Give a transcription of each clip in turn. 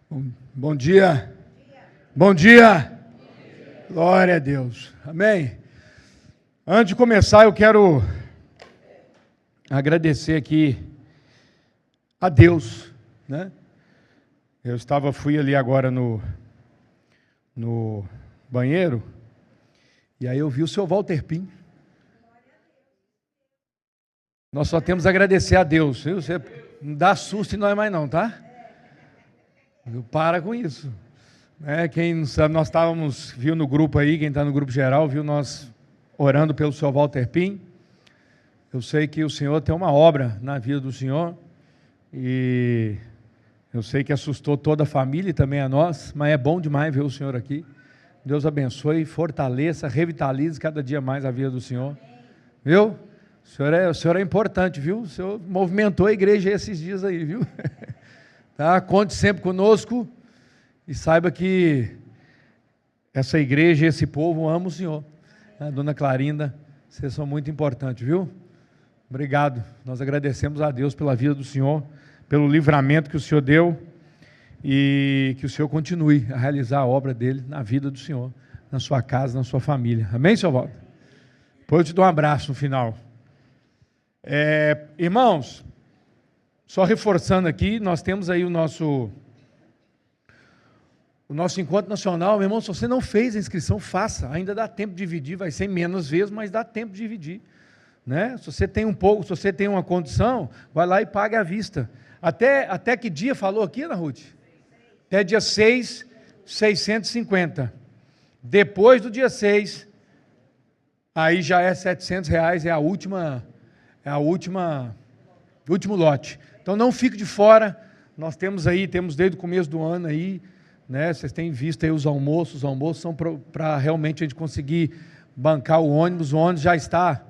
Bom dia. Bom dia. Glória a Deus. Amém. Antes de começar, eu quero agradecer aqui a Deus, né? Fui ali agora no banheiro, e aí eu vi o seu Walter Pim. Nós só temos a agradecer a Deus, viu? Você não dá susto em nós mais não, tá? Para com isso. Quem não sabe, nós viu no grupo aí, quem está no grupo geral, viu nós orando pelo seu Walter Pim. Eu sei que o Senhor tem uma obra na vida do Senhor, e eu sei que assustou toda a família e também a nós, mas é bom demais ver o Senhor aqui. Deus abençoe, fortaleça, revitalize cada dia mais a vida do Senhor. Viu? O senhor é importante, viu? O Senhor movimentou a igreja esses dias aí, viu? Tá? Conte sempre conosco e saiba que essa igreja e esse povo amam o Senhor. A dona Clarinda, vocês são muito importantes, viu? Obrigado. Nós agradecemos a Deus pela vida do Senhor, pelo livramento que o Senhor deu, e que o Senhor continue a realizar a obra dele na vida do Senhor, na sua casa, na sua família. Amém, senhor Walter? Depois eu te dou um abraço no final. Irmãos, só reforçando aqui, nós temos aí o nosso encontro nacional. Meu irmão, se você não fez a inscrição, faça, ainda dá tempo de dividir, vai ser menos vezes, mas dá tempo de dividir, né? Se você tem um pouco, se você tem uma condição, vai lá e paga à vista. Até que dia falou aqui, Ana Ruth? Até dia 6, 650. Depois do dia 6, aí já é R$700, é o último lote. Então não fique de fora. Nós temos desde o começo do ano aí, né? Vocês têm visto aí os almoços são para realmente a gente conseguir bancar o ônibus já está.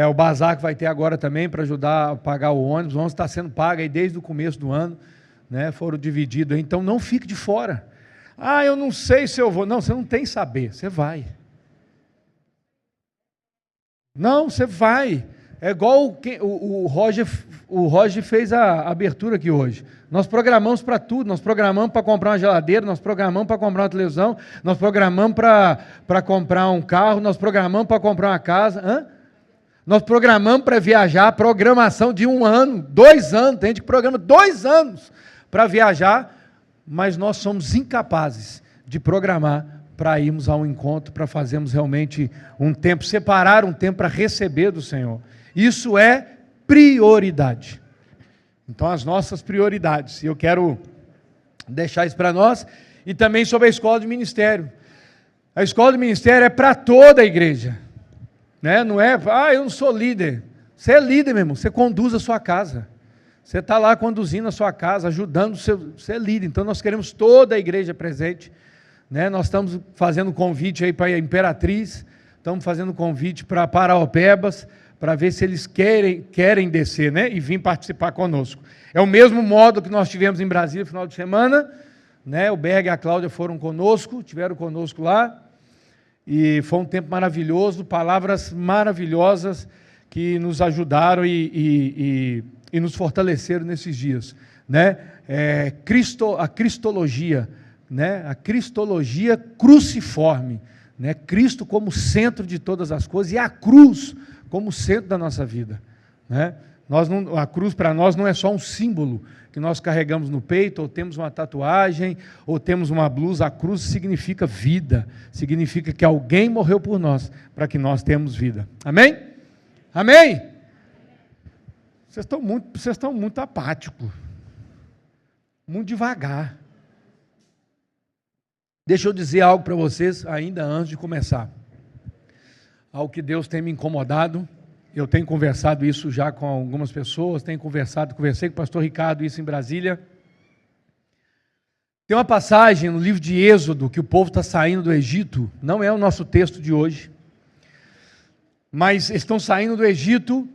O bazar que vai ter agora também para ajudar a pagar o ônibus está sendo pago aí desde o começo do ano, né? Foram divididos aí, então não fique de fora. Eu não sei se eu vou. Não, você não tem que saber, você vai. Não, você vai. É igual o Roger fez a abertura aqui hoje. Nós programamos para tudo, nós programamos para comprar uma geladeira, nós programamos para comprar uma televisão, nós programamos para comprar um carro, nós programamos para comprar uma casa. Nós programamos para viajar, programação de 1 ano, 2 anos, tem gente que programa 2 anos para viajar, mas nós somos incapazes de programar para irmos a um encontro, para fazermos realmente um tempo, separar um tempo para receber do Senhor. Isso é prioridade. Então, as nossas prioridades, e eu quero deixar isso para nós, e também sobre a escola de ministério. A escola de ministério é para toda a igreja, né? Não é, eu não sou líder. Você é líder, meu irmão, você conduz a sua casa. Você está lá conduzindo a sua casa, ajudando, você é líder. Então, nós queremos toda a igreja presente, né? Nós estamos fazendo convite aí para a Imperatriz, estamos fazendo convite para Paraopebas, para ver se eles querem descer, né? E vir participar conosco. É o mesmo modo que nós tivemos em Brasília no final de semana, né? O Berg e a Cláudia tiveram conosco lá, e foi um tempo maravilhoso, palavras maravilhosas que nos ajudaram e nos fortaleceram nesses dias, né? A cristologia, né? A cristologia cruciforme, né? Cristo como centro de todas as coisas e a cruz como centro da nossa vida, né? A cruz para nós não é só um símbolo que nós carregamos no peito, ou temos uma tatuagem, ou temos uma blusa. A cruz significa vida, significa que alguém morreu por nós, para que nós tenhamos vida. Amém? Amém? Vocês estão muito apáticos, muito devagar. Deixa eu dizer algo para vocês, ainda antes de começar. Algo que Deus tem me incomodado. Eu tenho conversado isso já com algumas pessoas, conversei com o pastor Ricardo isso em Brasília. Tem uma passagem no livro de Êxodo, que o povo está saindo do Egito, não é o nosso texto de hoje, mas eles estão saindo do Egito,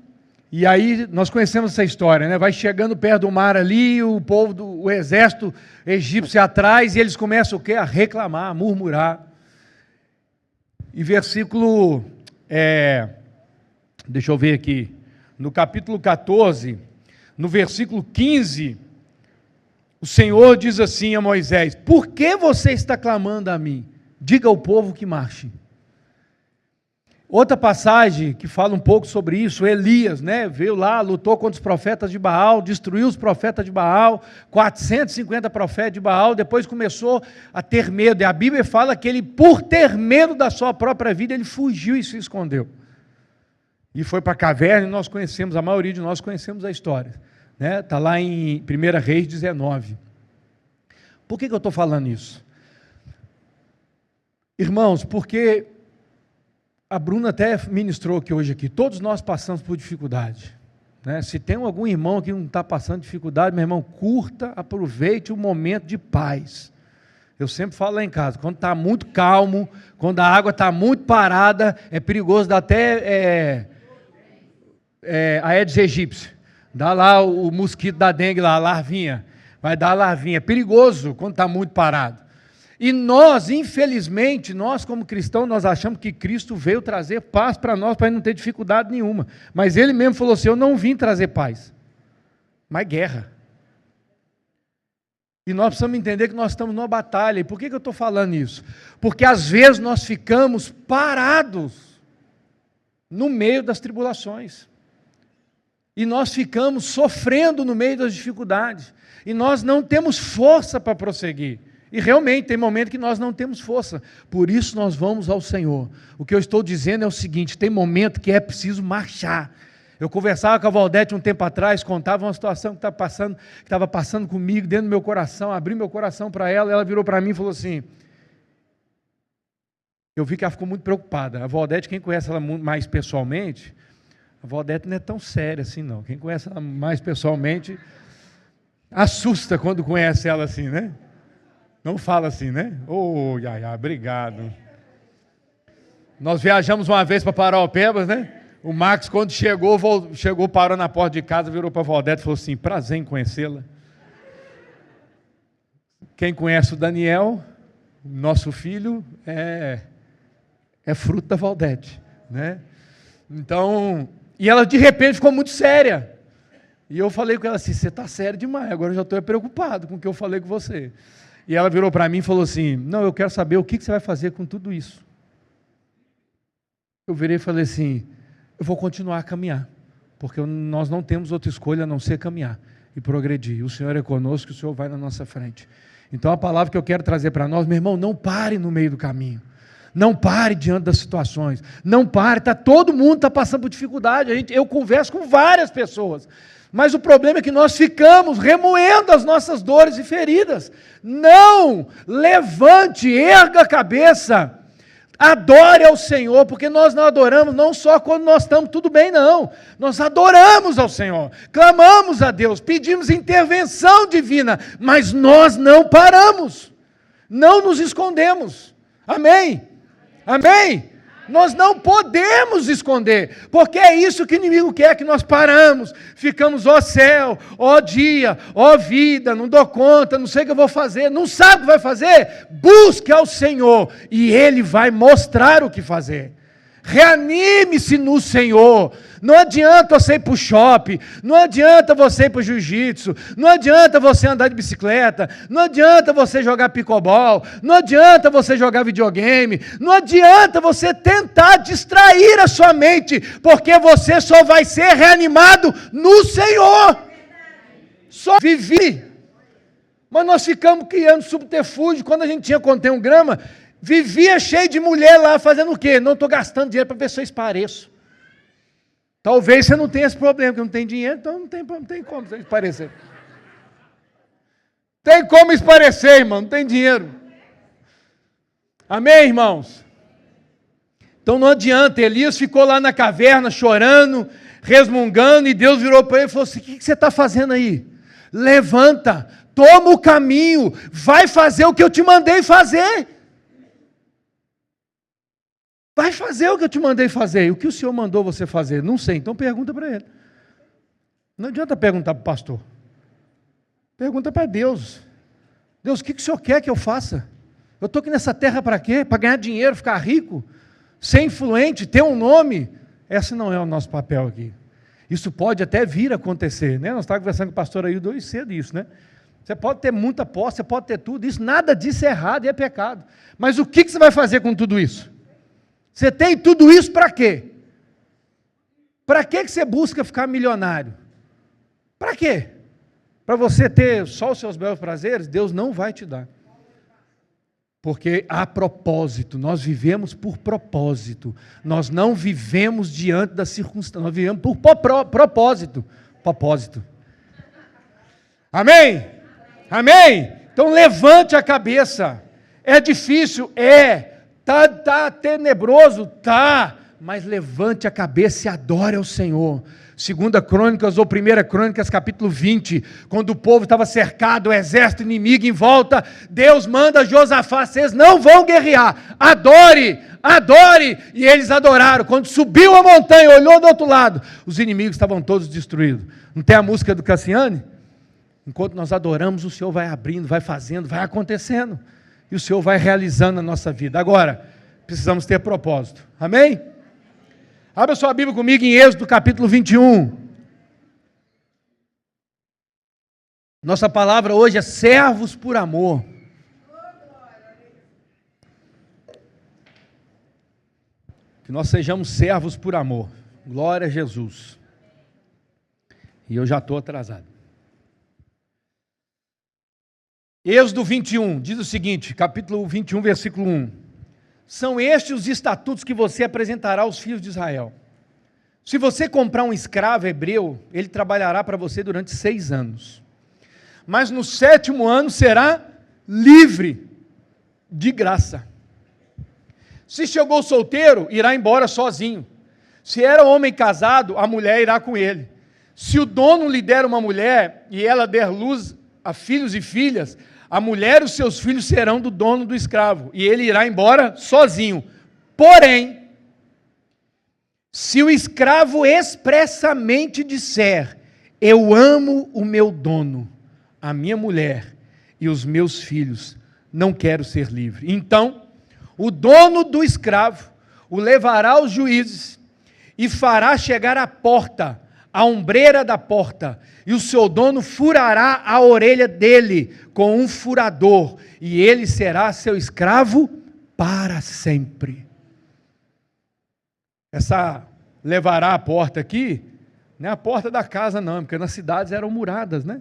e aí nós conhecemos essa história, né? Vai chegando perto do mar ali, o exército egípcio atrás, e eles começam o quê? A reclamar, a murmurar. E versículo... deixa eu ver aqui, no capítulo 14, no versículo 15, O Senhor diz assim a Moisés: por que você está clamando a mim? Diga ao povo que marche. Outra passagem que fala um pouco sobre isso, Elias, veio lá, lutou contra os profetas de Baal, destruiu os profetas de Baal, 450 profetas de Baal, depois começou a ter medo, e a Bíblia fala que ele, por ter medo da sua própria vida, ele fugiu e se escondeu. E foi para a caverna, e nós conhecemos, a maioria de nós conhecemos a história. Está lá em 1 Reis 19. Por que eu estou falando isso? Irmãos, porque a Bruna até ministrou aqui, todos nós passamos por dificuldade. Se tem algum irmão que não está passando dificuldade, meu irmão, curta, aproveite o momento de paz. Eu sempre falo lá em casa, quando está muito calmo, quando a água está muito parada, é perigoso dar até a Aedes aegypti. Dá lá o mosquito da dengue, lá, a larvinha. Vai dar a larvinha. É perigoso quando está muito parado. E nós, infelizmente, nós como cristãos, nós achamos que Cristo veio trazer paz para nós, para não ter dificuldade nenhuma. Mas Ele mesmo falou assim: eu não vim trazer paz, mas guerra. E nós precisamos entender que nós estamos numa batalha. E por que eu estou falando isso? Porque às vezes nós ficamos parados no meio das tribulações. E nós ficamos sofrendo no meio das dificuldades. E nós não temos força para prosseguir. E realmente tem momento que nós não temos força. Por isso nós vamos ao Senhor. O que eu estou dizendo é o seguinte: tem momento que é preciso marchar. Eu conversava com a Valdete um tempo atrás, contava uma situação que estava passando comigo dentro do meu coração, abri meu coração para ela, ela virou para mim e falou assim, eu vi que ela ficou muito preocupada. A Valdete, quem conhece ela mais pessoalmente, a Valdete não é tão séria assim não. Quem conhece ela mais pessoalmente assusta quando conhece ela assim, né? Não fala assim, né? Ô, Yaya, obrigado. Nós viajamos uma vez para Paraupebas, né? O Max, quando chegou, parou na porta de casa, virou para a Valdete e falou assim, prazer em conhecê-la. Quem conhece o Daniel, nosso filho, é fruto da Valdete, né? Então, e ela de repente ficou muito séria. E eu falei com ela assim, você está séria demais, agora eu já estou preocupado com o que eu falei com você. E ela virou para mim e falou assim, não, eu quero saber o que você vai fazer com tudo isso. Eu virei e falei assim, eu vou continuar a caminhar, porque nós não temos outra escolha a não ser caminhar e progredir. O Senhor é conosco, o Senhor vai na nossa frente. Então a palavra que eu quero trazer para nós, meu irmão, não pare no meio do caminho. Não pare diante das situações. Não pare, todo mundo está passando por dificuldade. Eu converso com várias pessoas. Mas o problema é que nós ficamos remoendo as nossas dores e feridas. Não! Levante, erga a cabeça. Adore ao Senhor, porque nós não adoramos não só quando nós estamos tudo bem, não. Nós adoramos ao Senhor, clamamos a Deus, pedimos intervenção divina, mas nós não paramos, não nos escondemos. Amém? Amém? Nós não podemos esconder, porque é isso que o inimigo quer, que nós paramos, ficamos, ó céu, ó dia, ó vida, não dou conta, não sei o que eu vou fazer, não sabe o que vai fazer? Busque ao Senhor, e Ele vai mostrar o que fazer. Reanime-se no Senhor. Não adianta você ir para o shopping, não adianta você ir para o jiu-jitsu, não adianta você andar de bicicleta, não adianta você jogar pickleball, não adianta você jogar videogame, não adianta você tentar distrair a sua mente, porque você só vai ser reanimado no Senhor. Só viver. Mas nós ficamos criando subterfúgio. Quando a gente tinha contém um grama, vivia cheio de mulher lá fazendo o quê? Não estou gastando dinheiro para ver se eu espareço. Talvez você não tenha esse problema, porque não tem dinheiro, então não tem como você esparecer. Tem como esparecer, irmão, não tem dinheiro. Amém, irmãos? Então não adianta, Elias ficou lá na caverna chorando, resmungando, e Deus virou para ele e falou assim, o que você está fazendo aí? Levanta, toma o caminho, vai fazer o que eu te mandei fazer. Vai fazer o que eu te mandei fazer. E o que o Senhor mandou você fazer? Não sei, então pergunta para ele. Não adianta perguntar para o pastor. Pergunta para Deus. Deus, o que o Senhor quer que eu faça? Eu estou aqui nessa terra para quê? Para ganhar dinheiro, ficar rico, ser influente, ter um nome? Esse não é o nosso papel aqui. Isso pode até vir a acontecer, né? Nós estávamos conversando com o pastor Aildo hoje cedo isso, né? Você pode ter muita posse, você pode ter tudo, isso, nada disso é errado e é pecado. Mas o que você vai fazer com tudo isso? Você tem tudo isso para quê? Para que você busca ficar milionário? Para quê? Para você ter só os seus belos prazeres? Deus não vai te dar. Porque há propósito, nós vivemos por propósito. Nós não vivemos diante das circunstâncias, nós vivemos por propósito. Propósito. Amém? Amém? Então levante a cabeça. É difícil? É. Tá tenebroso? Tá. Mas levante a cabeça e adore ao Senhor. 2 Crônicas ou 1 Crônicas, capítulo 20, quando o povo estava cercado, o exército inimigo em volta, Deus manda Josafá, vocês não vão guerrear, adore, adore, e eles adoraram. Quando subiu a montanha, olhou do outro lado, os inimigos estavam todos destruídos. Não tem a música do Cassiane? Enquanto nós adoramos, o Senhor vai abrindo, vai fazendo, vai acontecendo, e o Senhor vai realizando a nossa vida. Agora, precisamos ter propósito, amém? Abra sua Bíblia comigo em Êxodo capítulo 21. Nossa palavra hoje é servos por amor. Que nós sejamos servos por amor. Glória a Jesus. E eu já estou atrasado. Êxodo 21, diz o seguinte, capítulo 21, versículo 1. São estes os estatutos que você apresentará aos filhos de Israel. Se você comprar um escravo hebreu, ele trabalhará para você durante 6 anos. Mas no 7º ano será livre, de graça. Se chegou solteiro, irá embora sozinho. Se era homem casado, a mulher irá com ele. Se o dono lhe der uma mulher e ela der luz a filhos e filhas, a mulher e os seus filhos serão do dono do escravo, e ele irá embora sozinho. Porém, se o escravo expressamente disser, eu amo o meu dono, a minha mulher e os meus filhos, não quero ser livre. Então, o dono do escravo o levará aos juízes e fará chegar à porta, a ombreira da porta, e o seu dono furará a orelha dele com um furador, e ele será seu escravo para sempre. Essa levará a porta aqui, não é a porta da casa não, porque nas cidades eram muradas, né?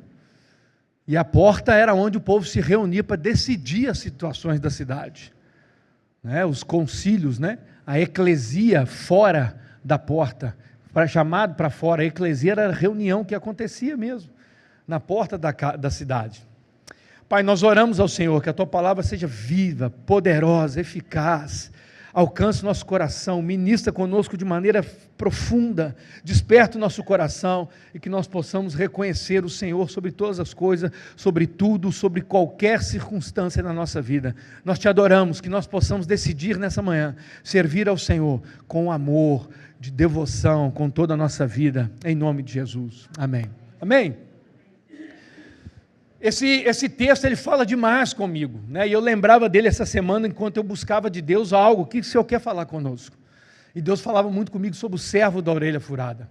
E a porta era onde o povo se reunia para decidir as situações da cidade, né? Os concílios, né? A eclesia fora da porta, chamado para fora. A eclesia era a reunião que acontecia mesmo, na porta da cidade. Pai, nós oramos ao Senhor, que a Tua palavra seja viva, poderosa, eficaz, alcance o nosso coração, ministra conosco de maneira profunda, desperta o nosso coração, e que nós possamos reconhecer o Senhor sobre todas as coisas, sobre tudo, sobre qualquer circunstância na nossa vida. Nós Te adoramos, que nós possamos decidir nessa manhã, servir ao Senhor com amor, de devoção, com toda a nossa vida, em nome de Jesus. Amém. Amém. Esse texto, ele fala demais comigo, né? E eu lembrava dele essa semana, enquanto eu buscava de Deus algo, o que o Senhor quer falar conosco? E Deus falava muito comigo sobre o servo da orelha furada,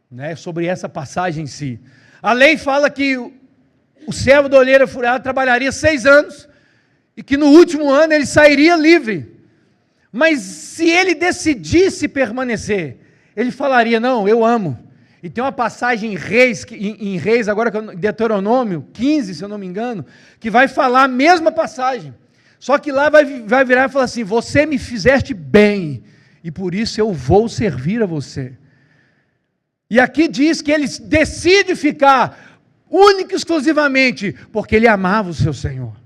né? Sobre essa passagem em si. A lei fala que o servo da orelha furada trabalharia 6 anos, e que no último ano ele sairia livre. Mas se ele decidisse permanecer, ele falaria, não, eu amo. E tem uma passagem em Reis, agora Deuteronômio 15, se eu não me engano, que vai falar a mesma passagem. Só que lá vai virar e falar assim, você me fizeste bem, e por isso eu vou servir a você. E aqui diz que ele decide ficar único e exclusivamente, porque ele amava o seu Senhor.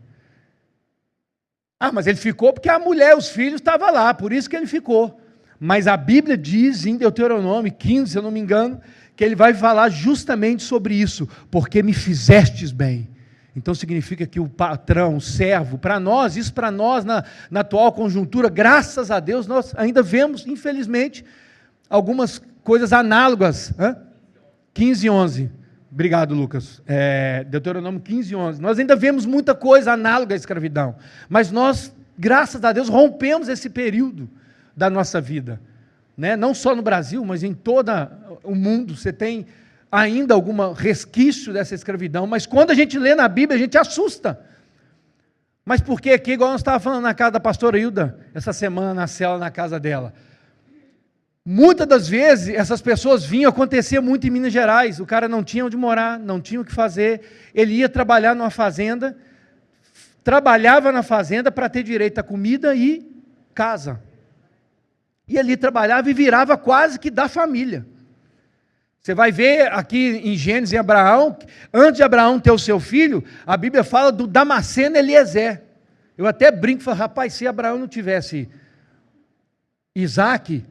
Ah, mas ele ficou porque a mulher, os filhos estavam lá, por isso que ele ficou. Mas a Bíblia diz em Deuteronômio 15, se eu não me engano, que ele vai falar justamente sobre isso, porque me fizestes bem. Então significa que o patrão, o servo, para nós, isso para nós na atual conjuntura, graças a Deus, nós ainda vemos, infelizmente, algumas coisas análogas. 15, 11. Obrigado, Lucas. Deuteronômio 15, 11. Nós ainda vemos muita coisa análoga à escravidão, mas nós, graças a Deus, rompemos esse período da nossa vida, né? Não só no Brasil, mas em todo o mundo. Você tem ainda algum resquício dessa escravidão, mas quando a gente lê na Bíblia, a gente assusta. Mas por que aqui, igual nós estávamos falando na casa da pastora Hilda, essa semana na cela, na casa dela? Muitas das vezes, essas pessoas vinham, acontecia muito em Minas Gerais, o cara não tinha onde morar, não tinha o que fazer, ele ia trabalhar numa fazenda, trabalhava na fazenda para ter direito a comida e casa. E ali trabalhava e virava quase que da família. Você vai ver aqui em Gênesis, em Abraão, antes de Abraão ter o seu filho, a Bíblia fala do Damasceno Eliezer. Eu até brinco e falo, rapaz, se Abraão não tivesse Isaac,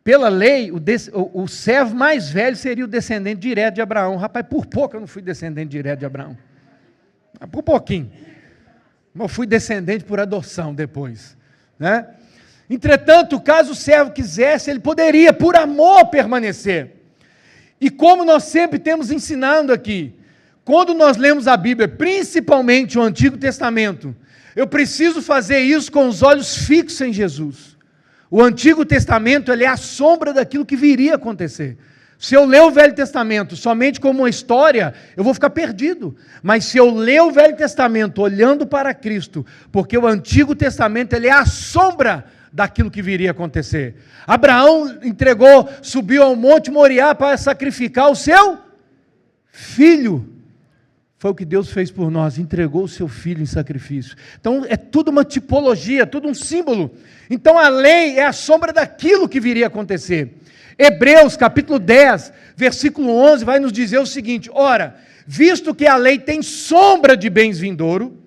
pela lei, o servo mais velho seria o descendente direto de Abraão. Rapaz, por pouco eu não fui descendente direto de Abraão. Por pouquinho. Mas eu fui descendente por adoção depois. Né? Entretanto, caso o servo quisesse, ele poderia, por amor, permanecer. E como nós sempre temos ensinando aqui, quando nós lemos a Bíblia, principalmente o Antigo Testamento, eu preciso fazer isso com os olhos fixos em Jesus. O Antigo Testamento, ele é a sombra daquilo que viria a acontecer. Se eu ler o Velho Testamento somente como uma história, eu vou ficar perdido. Mas se eu ler o Velho Testamento olhando para Cristo, porque o Antigo Testamento, ele é a sombra daquilo que viria a acontecer. Abraão subiu ao Monte Moriá para sacrificar o seu filho. Foi o que Deus fez por nós, entregou o seu filho em sacrifício. Então é tudo uma tipologia, tudo um símbolo. Então a lei é a sombra daquilo que viria a acontecer. Hebreus capítulo 10, versículo 11 vai nos dizer o seguinte: ora, visto que a lei tem sombra de bens vindouro,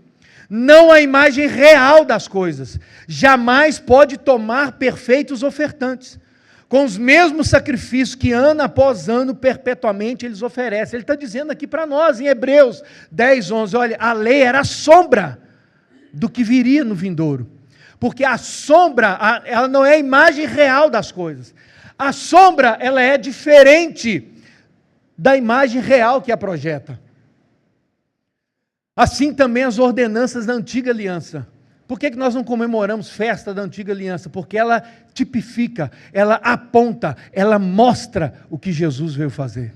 não a imagem real das coisas, jamais pode tomar perfeitos ofertantes, com os mesmos sacrifícios que ano após ano, perpetuamente eles oferecem. Ele está dizendo aqui para nós, em Hebreus 10, 11, olha, a lei era a sombra do que viria no vindouro, porque a sombra, ela não é a imagem real das coisas, a sombra, ela é diferente da imagem real que a projeta. Assim também as ordenanças da antiga aliança. Por que nós não comemoramos festa da antiga aliança? Porque ela tipifica, ela aponta, ela mostra o que Jesus veio fazer.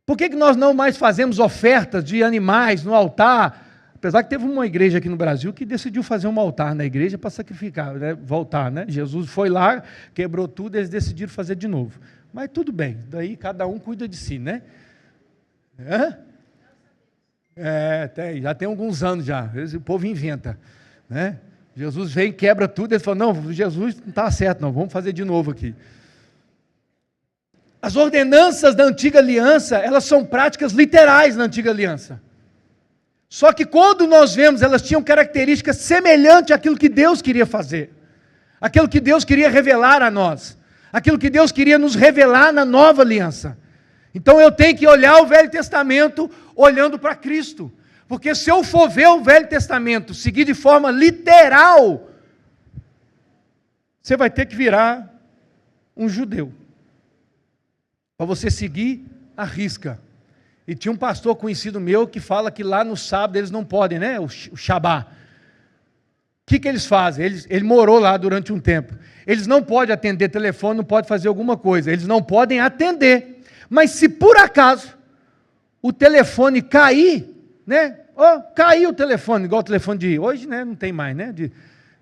Por que nós não mais fazemos ofertas de animais no altar? Apesar que teve uma igreja aqui no Brasil que decidiu fazer um altar na igreja para sacrificar, né? Voltar, né? Jesus foi lá, quebrou tudo, eles decidiram fazer de novo. Mas tudo bem, daí cada um cuida de si, né? Já tem alguns anos já, o povo inventa, né? Jesus vem, quebra tudo, eles falam, não, Jesus não está certo não, vamos fazer de novo aqui. As ordenanças da antiga aliança, elas são práticas literais na antiga aliança. Só que quando nós vemos, elas tinham características semelhantes àquilo que Deus queria fazer, aquilo que Deus queria revelar a nós, aquilo que Deus queria nos revelar na nova aliança. Então eu tenho que olhar o Velho Testamento olhando para Cristo, porque se eu for ver o Velho Testamento, seguir de forma literal, você vai ter que virar um judeu, para você seguir a risca. E tinha um pastor conhecido meu que fala que lá no sábado eles não podem, né? O Shabá. O que eles fazem? Ele morou lá durante um tempo. Eles não podem atender telefone, não podem fazer alguma coisa. Eles não podem atender. Mas se por acaso o telefone cair, né? Caiu o telefone, igual o telefone de hoje, né? Não tem mais, né?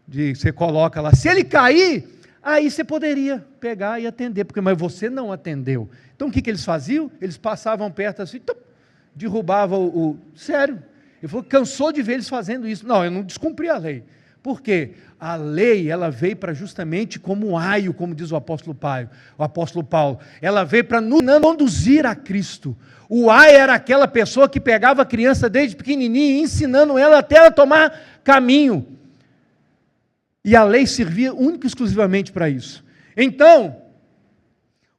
De você coloca lá. Se ele cair, aí você poderia pegar e atender, mas você não atendeu. Então o que eles faziam? Eles passavam perto assim, derrubavam sério. Ele falou, cansou de ver eles fazendo isso. Não, eu não descumpri a lei. Por quê? A lei, ela veio para justamente como um aio, como diz o apóstolo Paulo. Ela veio para nos conduzir a Cristo. O aio era aquela pessoa que pegava a criança desde pequenininha, ensinando ela até ela tomar caminho. E a lei servia única e exclusivamente para isso. Então,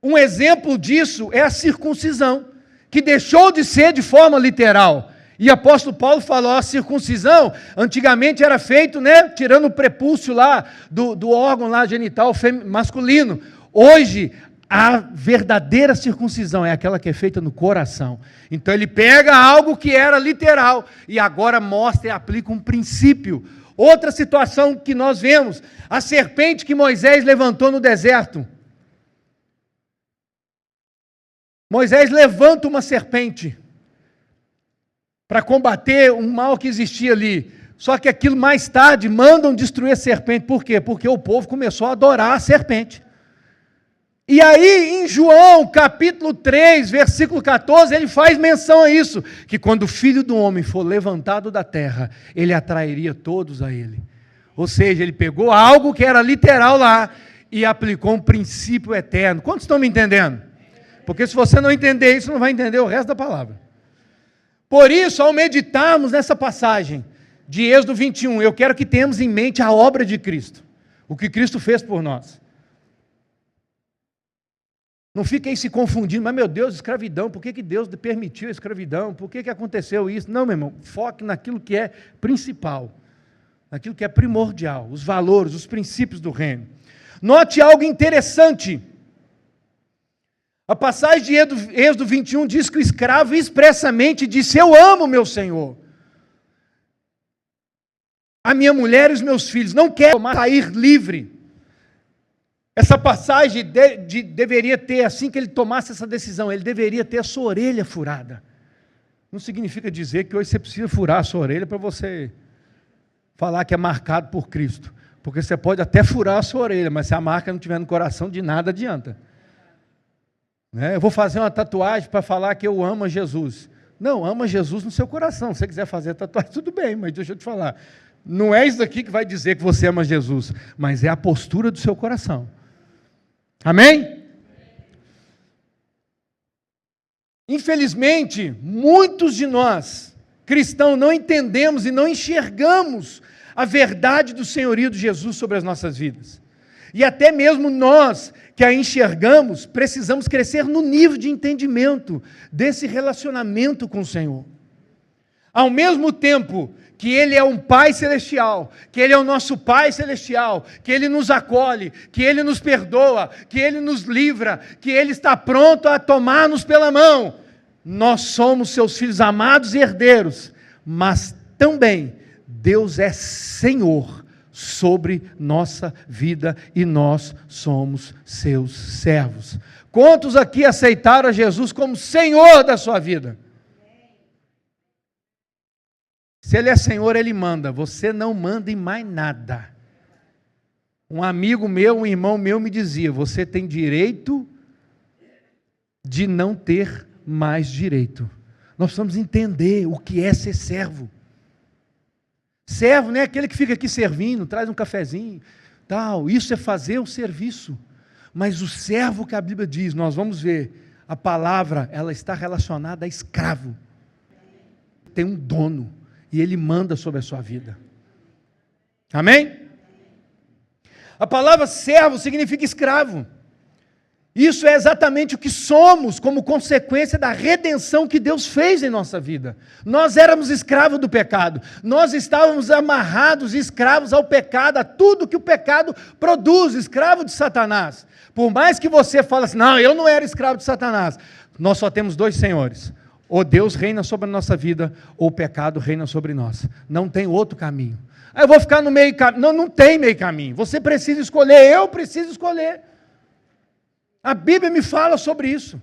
um exemplo disso é a circuncisão, que deixou de ser de forma literal. E o apóstolo Paulo falou, a circuncisão, antigamente era feito, né, tirando o prepúcio lá, do órgão lá genital masculino. Hoje, a verdadeira circuncisão é aquela que é feita no coração. Então ele pega algo que era literal, e agora mostra e aplica um princípio. Outra situação que nós vemos, a serpente que Moisés levantou no deserto. Moisés levanta uma serpente para combater um mal que existia ali. Só que aquilo mais tarde mandam destruir a serpente. Por quê? Porque o povo começou a adorar a serpente. E aí, em João, capítulo 3, versículo 14, ele faz menção a isso, que quando o Filho do Homem for levantado da terra, ele atrairia todos a ele. Ou seja, ele pegou algo que era literal lá e aplicou um princípio eterno. Quantos estão me entendendo? Porque se você não entender isso, não vai entender o resto da palavra. Por isso, ao meditarmos nessa passagem de Êxodo 21, eu quero que tenhamos em mente a obra de Cristo, o que Cristo fez por nós. Não fiquem se confundindo, mas meu Deus, escravidão, por que Deus permitiu a escravidão? Por que aconteceu isso? Não, meu irmão, foque naquilo que é principal, naquilo que é primordial, os valores, os princípios do reino. Note algo interessante. A passagem de Êxodo 21 diz que o escravo expressamente disse: eu amo meu senhor, a minha mulher e os meus filhos, não quero sair livre. Essa passagem deveria ter, assim que ele tomasse essa decisão, ele deveria ter a sua orelha furada. Não significa dizer que hoje você precisa furar a sua orelha para você falar que é marcado por Cristo. Porque você pode até furar a sua orelha, mas se a marca não estiver no coração, de nada adianta. Eu vou fazer uma tatuagem para falar que eu amo a Jesus. Não, ama Jesus no seu coração. Se você quiser fazer a tatuagem, tudo bem, mas deixa eu te falar. Não é isso aqui que vai dizer que você ama Jesus, mas é a postura do seu coração. Amém? Infelizmente, muitos de nós, cristãos, não entendemos e não enxergamos a verdade do senhorio de Jesus sobre as nossas vidas. E até mesmo nós que a enxergamos, precisamos crescer no nível de entendimento desse relacionamento com o Senhor. Ao mesmo tempo que Ele é um Pai Celestial, que Ele é o nosso Pai Celestial, que Ele nos acolhe, que Ele nos perdoa, que Ele nos livra, que Ele está pronto a tomar-nos pela mão. Nós somos seus filhos amados e herdeiros, mas também Deus é Senhor sobre nossa vida e nós somos seus servos. Quantos aqui aceitaram a Jesus como Senhor da sua vida? Se Ele é Senhor, Ele manda. Você não manda em mais nada. Um amigo meu, um irmão meu me dizia: você tem direito de não ter mais direito. Nós precisamos entender o que é ser servo. Servo não é aquele que fica aqui servindo, traz um cafezinho, tal. Isso é fazer o serviço. Mas o servo que a Bíblia diz, nós vamos ver, a palavra, ela está relacionada a escravo. Tem um dono. E Ele manda sobre a sua vida. Amém? A palavra servo significa escravo. Isso é exatamente o que somos como consequência da redenção que Deus fez em nossa vida. Nós éramos escravos do pecado. Nós estávamos amarrados, escravos ao pecado, a tudo que o pecado produz, escravo de Satanás. Por mais que você fale assim: não, eu não era escravo de Satanás. Nós só temos dois senhores. Ou Deus reina sobre a nossa vida, ou o pecado reina sobre nós. Não tem outro caminho. Eu vou ficar no meio caminho. Não, não tem meio caminho. Você precisa escolher, eu preciso escolher. A Bíblia me fala sobre isso.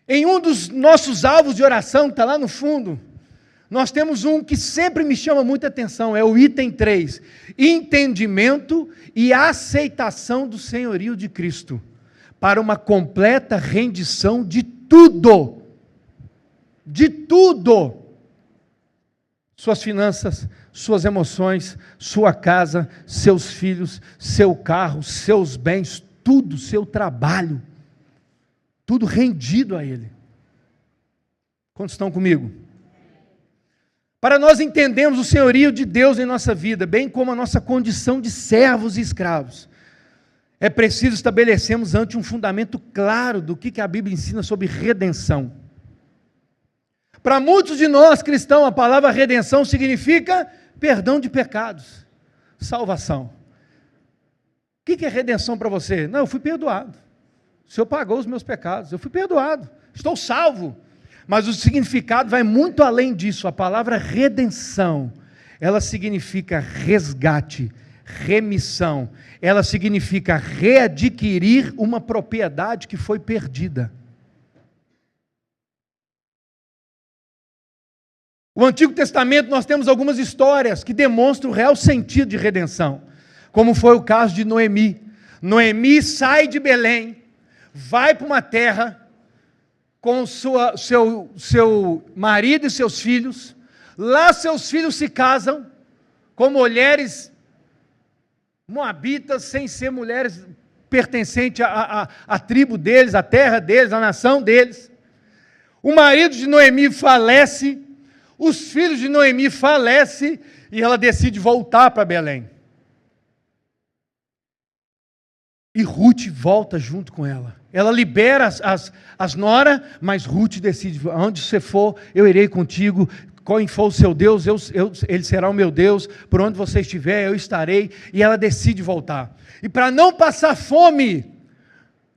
Em um dos nossos alvos de oração, que está lá no fundo, nós temos um que sempre me chama muita atenção, é o item 3. Entendimento e aceitação do senhorio de Cristo, para uma completa rendição de tudo. De tudo. Suas finanças, suas emoções, sua casa, seus filhos, seu carro, seus bens, tudo, seu trabalho, tudo rendido a Ele. Quantos estão comigo? Para nós entendermos o senhorio de Deus em nossa vida, bem como a nossa condição de servos e escravos, é preciso estabelecermos ante um fundamento claro do que a Bíblia ensina sobre redenção. Para muitos de nós cristãos, a palavra redenção significa perdão de pecados, salvação. O que é redenção para você? Não, eu fui perdoado. O Senhor pagou os meus pecados, eu fui perdoado, estou salvo. Mas o significado vai muito além disso. A palavra redenção, ela significa resgate, remissão. Ela significa readquirir uma propriedade que foi perdida. No Antigo Testamento nós temos algumas histórias que demonstram o real sentido de redenção, como foi o caso de Noemi. Noemi sai de Belém, vai para uma terra com seu marido e seus filhos. Lá seus filhos se casam com mulheres moabitas, sem ser mulheres pertencentes à tribo deles, à terra deles, à nação deles. O marido de Noemi falece, os filhos de Noemi falecem, e ela decide voltar para Belém. E Ruth volta junto com ela. Ela libera as noras, mas Ruth decide: onde você for, eu irei contigo. Quem for o seu Deus, ele será o meu Deus. Por onde você estiver, eu estarei. E ela decide voltar. E para não passar fome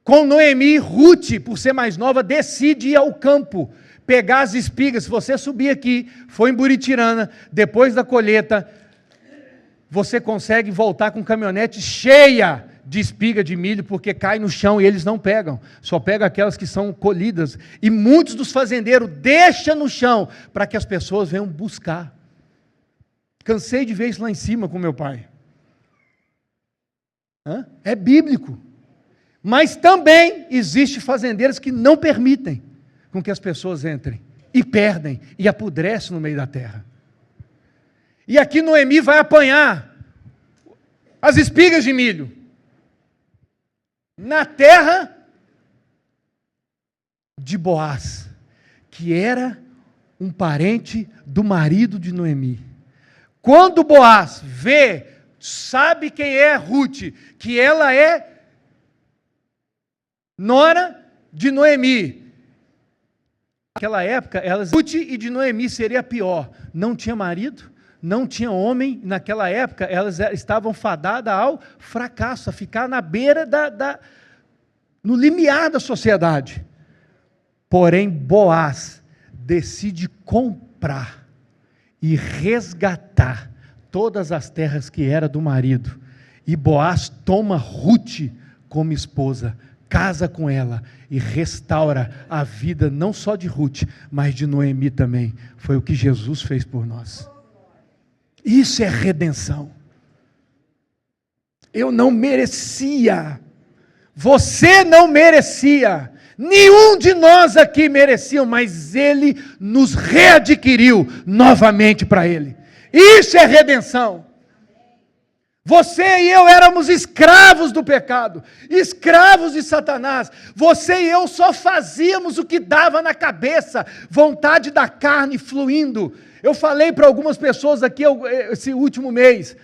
com Noemi, Ruth, por ser mais nova, decide ir ao campo, pegar as espigas. Se você subir aqui, for em Buritirana, depois da colheita, você consegue voltar com caminhonete cheia de espiga de milho, porque cai no chão e eles não pegam, só pegam aquelas que são colhidas, e muitos dos fazendeiros deixam no chão, para que as pessoas venham buscar. Cansei de ver isso lá em cima com meu pai. É bíblico, mas também existe fazendeiros que não permitem com que as pessoas entrem, e perdem, e apodrecem no meio da terra. E aqui Noemi vai apanhar as espigas de milho na terra de Boaz, que era um parente do marido de Noemi. Quando Boaz vê, sabe quem é Ruth, que ela é nora de Noemi. Naquela época, Ruth e de Noemi seria pior. Não tinha marido, não tinha homem. Naquela época, elas estavam fadadas ao fracasso, a ficar na beira no limiar da sociedade. Porém, Boaz decide comprar e resgatar todas as terras que era do marido. E Boaz toma Ruth como esposa, casa com ela e restaura a vida não só de Ruth, mas de Noemi também. Foi o que Jesus fez por nós. Isso é redenção. Eu não merecia, você não merecia, nenhum de nós aqui merecia, mas Ele nos readquiriu novamente para Ele. Isso é redenção. Você e eu éramos escravos do pecado, escravos de Satanás. Você e eu só fazíamos o que dava na cabeça, vontade da carne fluindo. Eu falei para algumas pessoas aqui esse último mês,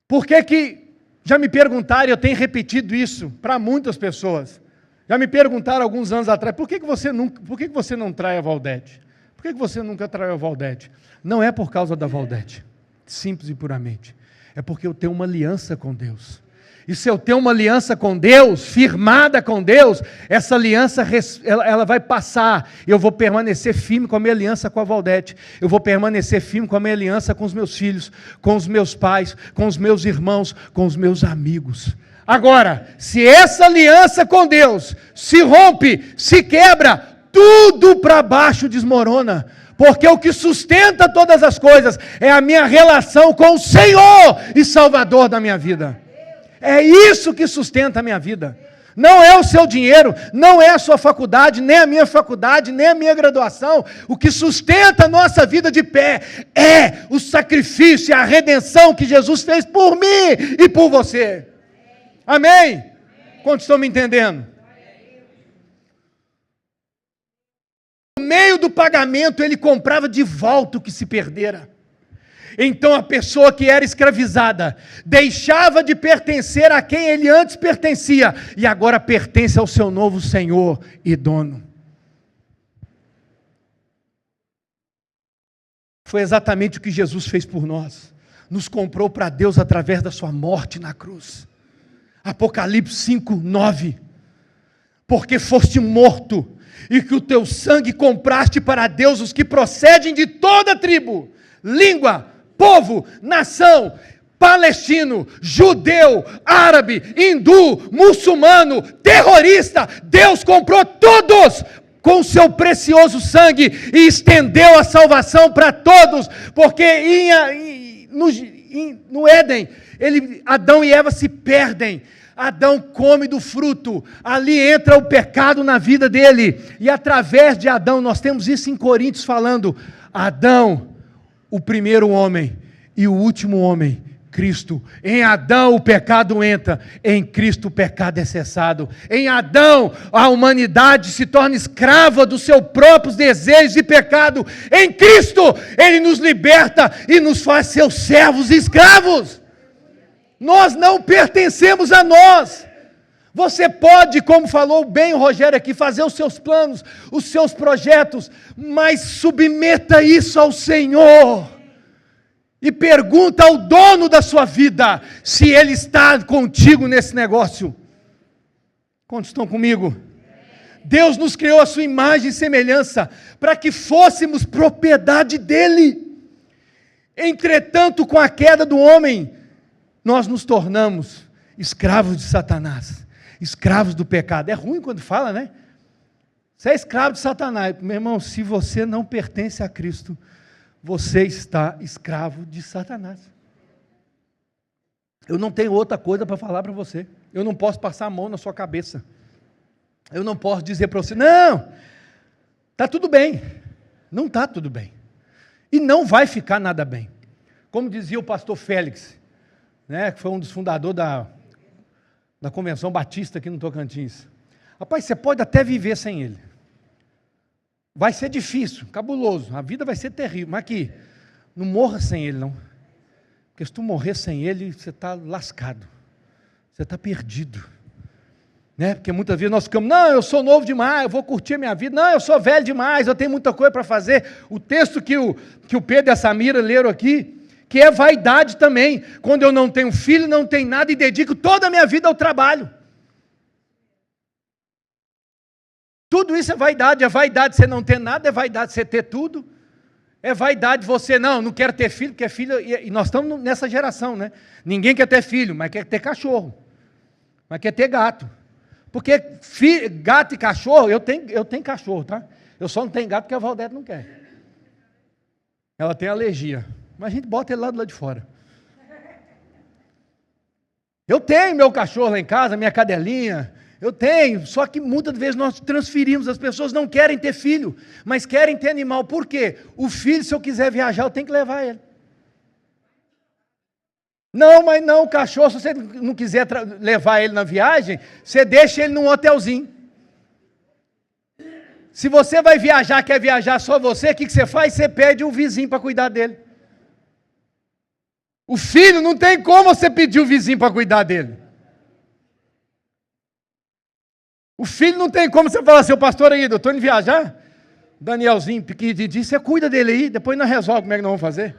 por que já me perguntaram, eu tenho repetido isso para muitas pessoas, já me perguntaram alguns anos atrás, por que você não trai a Valdete? Por que você nunca traiu a Valdete? Não é por causa da Valdete, simples e puramente, é porque eu tenho uma aliança com Deus. E se eu tenho uma aliança com Deus, firmada com Deus, essa aliança ela vai passar. Eu vou permanecer firme com a minha aliança com a Valdete. Eu vou permanecer firme com a minha aliança com os meus filhos, com os meus pais, com os meus irmãos, com os meus amigos. Agora, se essa aliança com Deus se rompe, se quebra, tudo para baixo desmorona. Porque o que sustenta todas as coisas é a minha relação com o Senhor e Salvador da minha vida. É isso que sustenta a minha vida. Não é o seu dinheiro, não é a sua faculdade, nem a minha faculdade, nem a minha graduação. O que sustenta a nossa vida de pé é o sacrifício e a redenção que Jesus fez por mim e por você. Amém? Quantos estão me entendendo? Por meio do pagamento, ele comprava de volta o que se perdera. Então a pessoa que era escravizada deixava de pertencer a quem ele antes pertencia e agora pertence ao seu novo Senhor e dono. Foi exatamente o que Jesus fez por nós. Nos comprou para Deus através da sua morte na cruz. Apocalipse 5:9. Porque foste morto e que o teu sangue compraste para Deus os que procedem de toda tribo, língua, povo, nação, palestino, judeu, árabe, hindu, muçulmano, terrorista, Deus comprou todos com seu precioso sangue e estendeu a salvação para todos, porque no Éden, Adão e Eva se perdem. Adão come do fruto, ali entra o pecado na vida dele, e através de Adão, nós temos isso em Coríntios falando, Adão, o primeiro homem, e o último homem, Cristo. Em Adão o pecado entra, em Cristo o pecado é cessado. Em Adão a humanidade se torna escrava dos seus próprios desejos e pecado. Em Cristo Ele nos liberta e nos faz seus servos e escravos. Nós não pertencemos a nós. Você pode, como falou bem o Rogério aqui, fazer os seus planos, os seus projetos, mas submeta isso ao Senhor. E pergunta ao dono da sua vida, se Ele está contigo nesse negócio. Quantos estão comigo? Deus nos criou a sua imagem e semelhança, para que fôssemos propriedade dEle. Entretanto, com a queda do homem, nós nos tornamos escravos de Satanás, escravos do pecado. É ruim quando fala, né? Você é escravo de Satanás. Meu irmão, se você não pertence a Cristo, você está escravo de Satanás. Eu não tenho outra coisa para falar para você. Eu não posso passar a mão na sua cabeça. Eu não posso dizer para você, não, está tudo bem. Não está tudo bem. E não vai ficar nada bem. Como dizia o pastor Félix, né, que foi um dos fundadores da Convenção Batista aqui no Tocantins. Rapaz, você pode até viver sem ele. Vai ser difícil, cabuloso, a vida vai ser terrível, mas aqui, não morra sem ele não, porque se tu morrer sem ele, você está lascado, você está perdido, né? Porque muitas vezes nós ficamos, não, eu sou novo demais, eu vou curtir a minha vida, não, eu sou velho demais, eu tenho muita coisa para fazer. O texto que o Pedro e a Samira leram aqui, que é vaidade também, quando eu não tenho filho, não tenho nada e dedico toda a minha vida ao trabalho. Tudo isso é vaidade você não ter nada, é vaidade você ter tudo, é vaidade você, não quero ter filho, porque filho, e nós estamos nessa geração, né? Ninguém quer ter filho, mas quer ter cachorro, mas quer ter gato, porque gato e cachorro, eu tenho cachorro, tá? Eu só não tenho gato porque a Valdete não quer, ela tem alergia, mas a gente bota ele lá do lado de fora. Eu tenho meu cachorro lá em casa, minha cadelinha, eu tenho, só que muitas vezes nós transferimos, as pessoas não querem ter filho, mas querem ter animal. Por quê? O filho, se eu quiser viajar, eu tenho que levar ele. Não, mas não, o cachorro, se você não quiser levar ele na viagem, você deixa ele num hotelzinho. Se você vai viajar, quer viajar só você, o que você faz? Você pede um vizinho para cuidar dele. O filho, não tem como você pedir o vizinho para cuidar dele. O filho não tem como você falar, seu pastor aí, eu estou indo viajar, Danielzinho, pequenininho, você cuida dele aí, depois nós resolvemos como é que nós vamos fazer.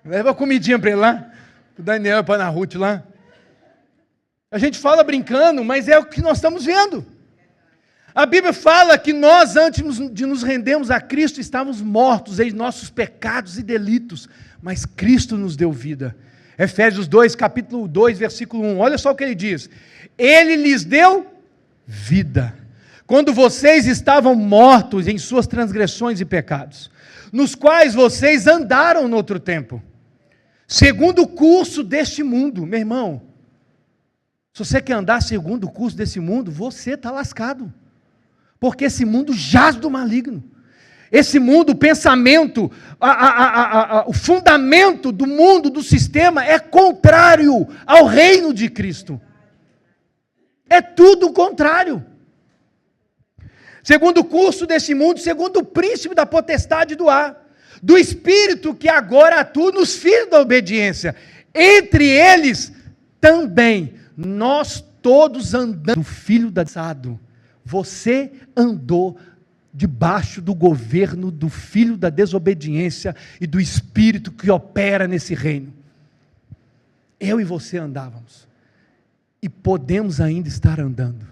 Leva uma comidinha para ele lá, para o Daniel e para a Ana Ruth lá. A gente fala brincando, mas é o que nós estamos vendo. A Bíblia fala que nós, antes de nos rendermos a Cristo, estávamos mortos em nossos pecados e delitos, mas Cristo nos deu vida. Efésios 2, capítulo 2, versículo 1, olha só o que ele diz. Ele lhes deu vida, quando vocês estavam mortos em suas transgressões e pecados, nos quais vocês andaram no outro tempo, segundo o curso deste mundo. Meu irmão, se você quer andar segundo o curso desse mundo, você está lascado, porque esse mundo jaz do maligno. Esse mundo, o pensamento, o fundamento do mundo, do sistema, é contrário ao reino de Cristo. É tudo o contrário. Segundo o curso desse mundo, segundo o príncipe da potestade do ar, do espírito que agora atua nos filhos da obediência. Entre eles também, nós todos andamos, filho da desado. Você andou debaixo do governo do filho da desobediência e do espírito que opera nesse reino. Eu e você andávamos. E podemos ainda estar andando.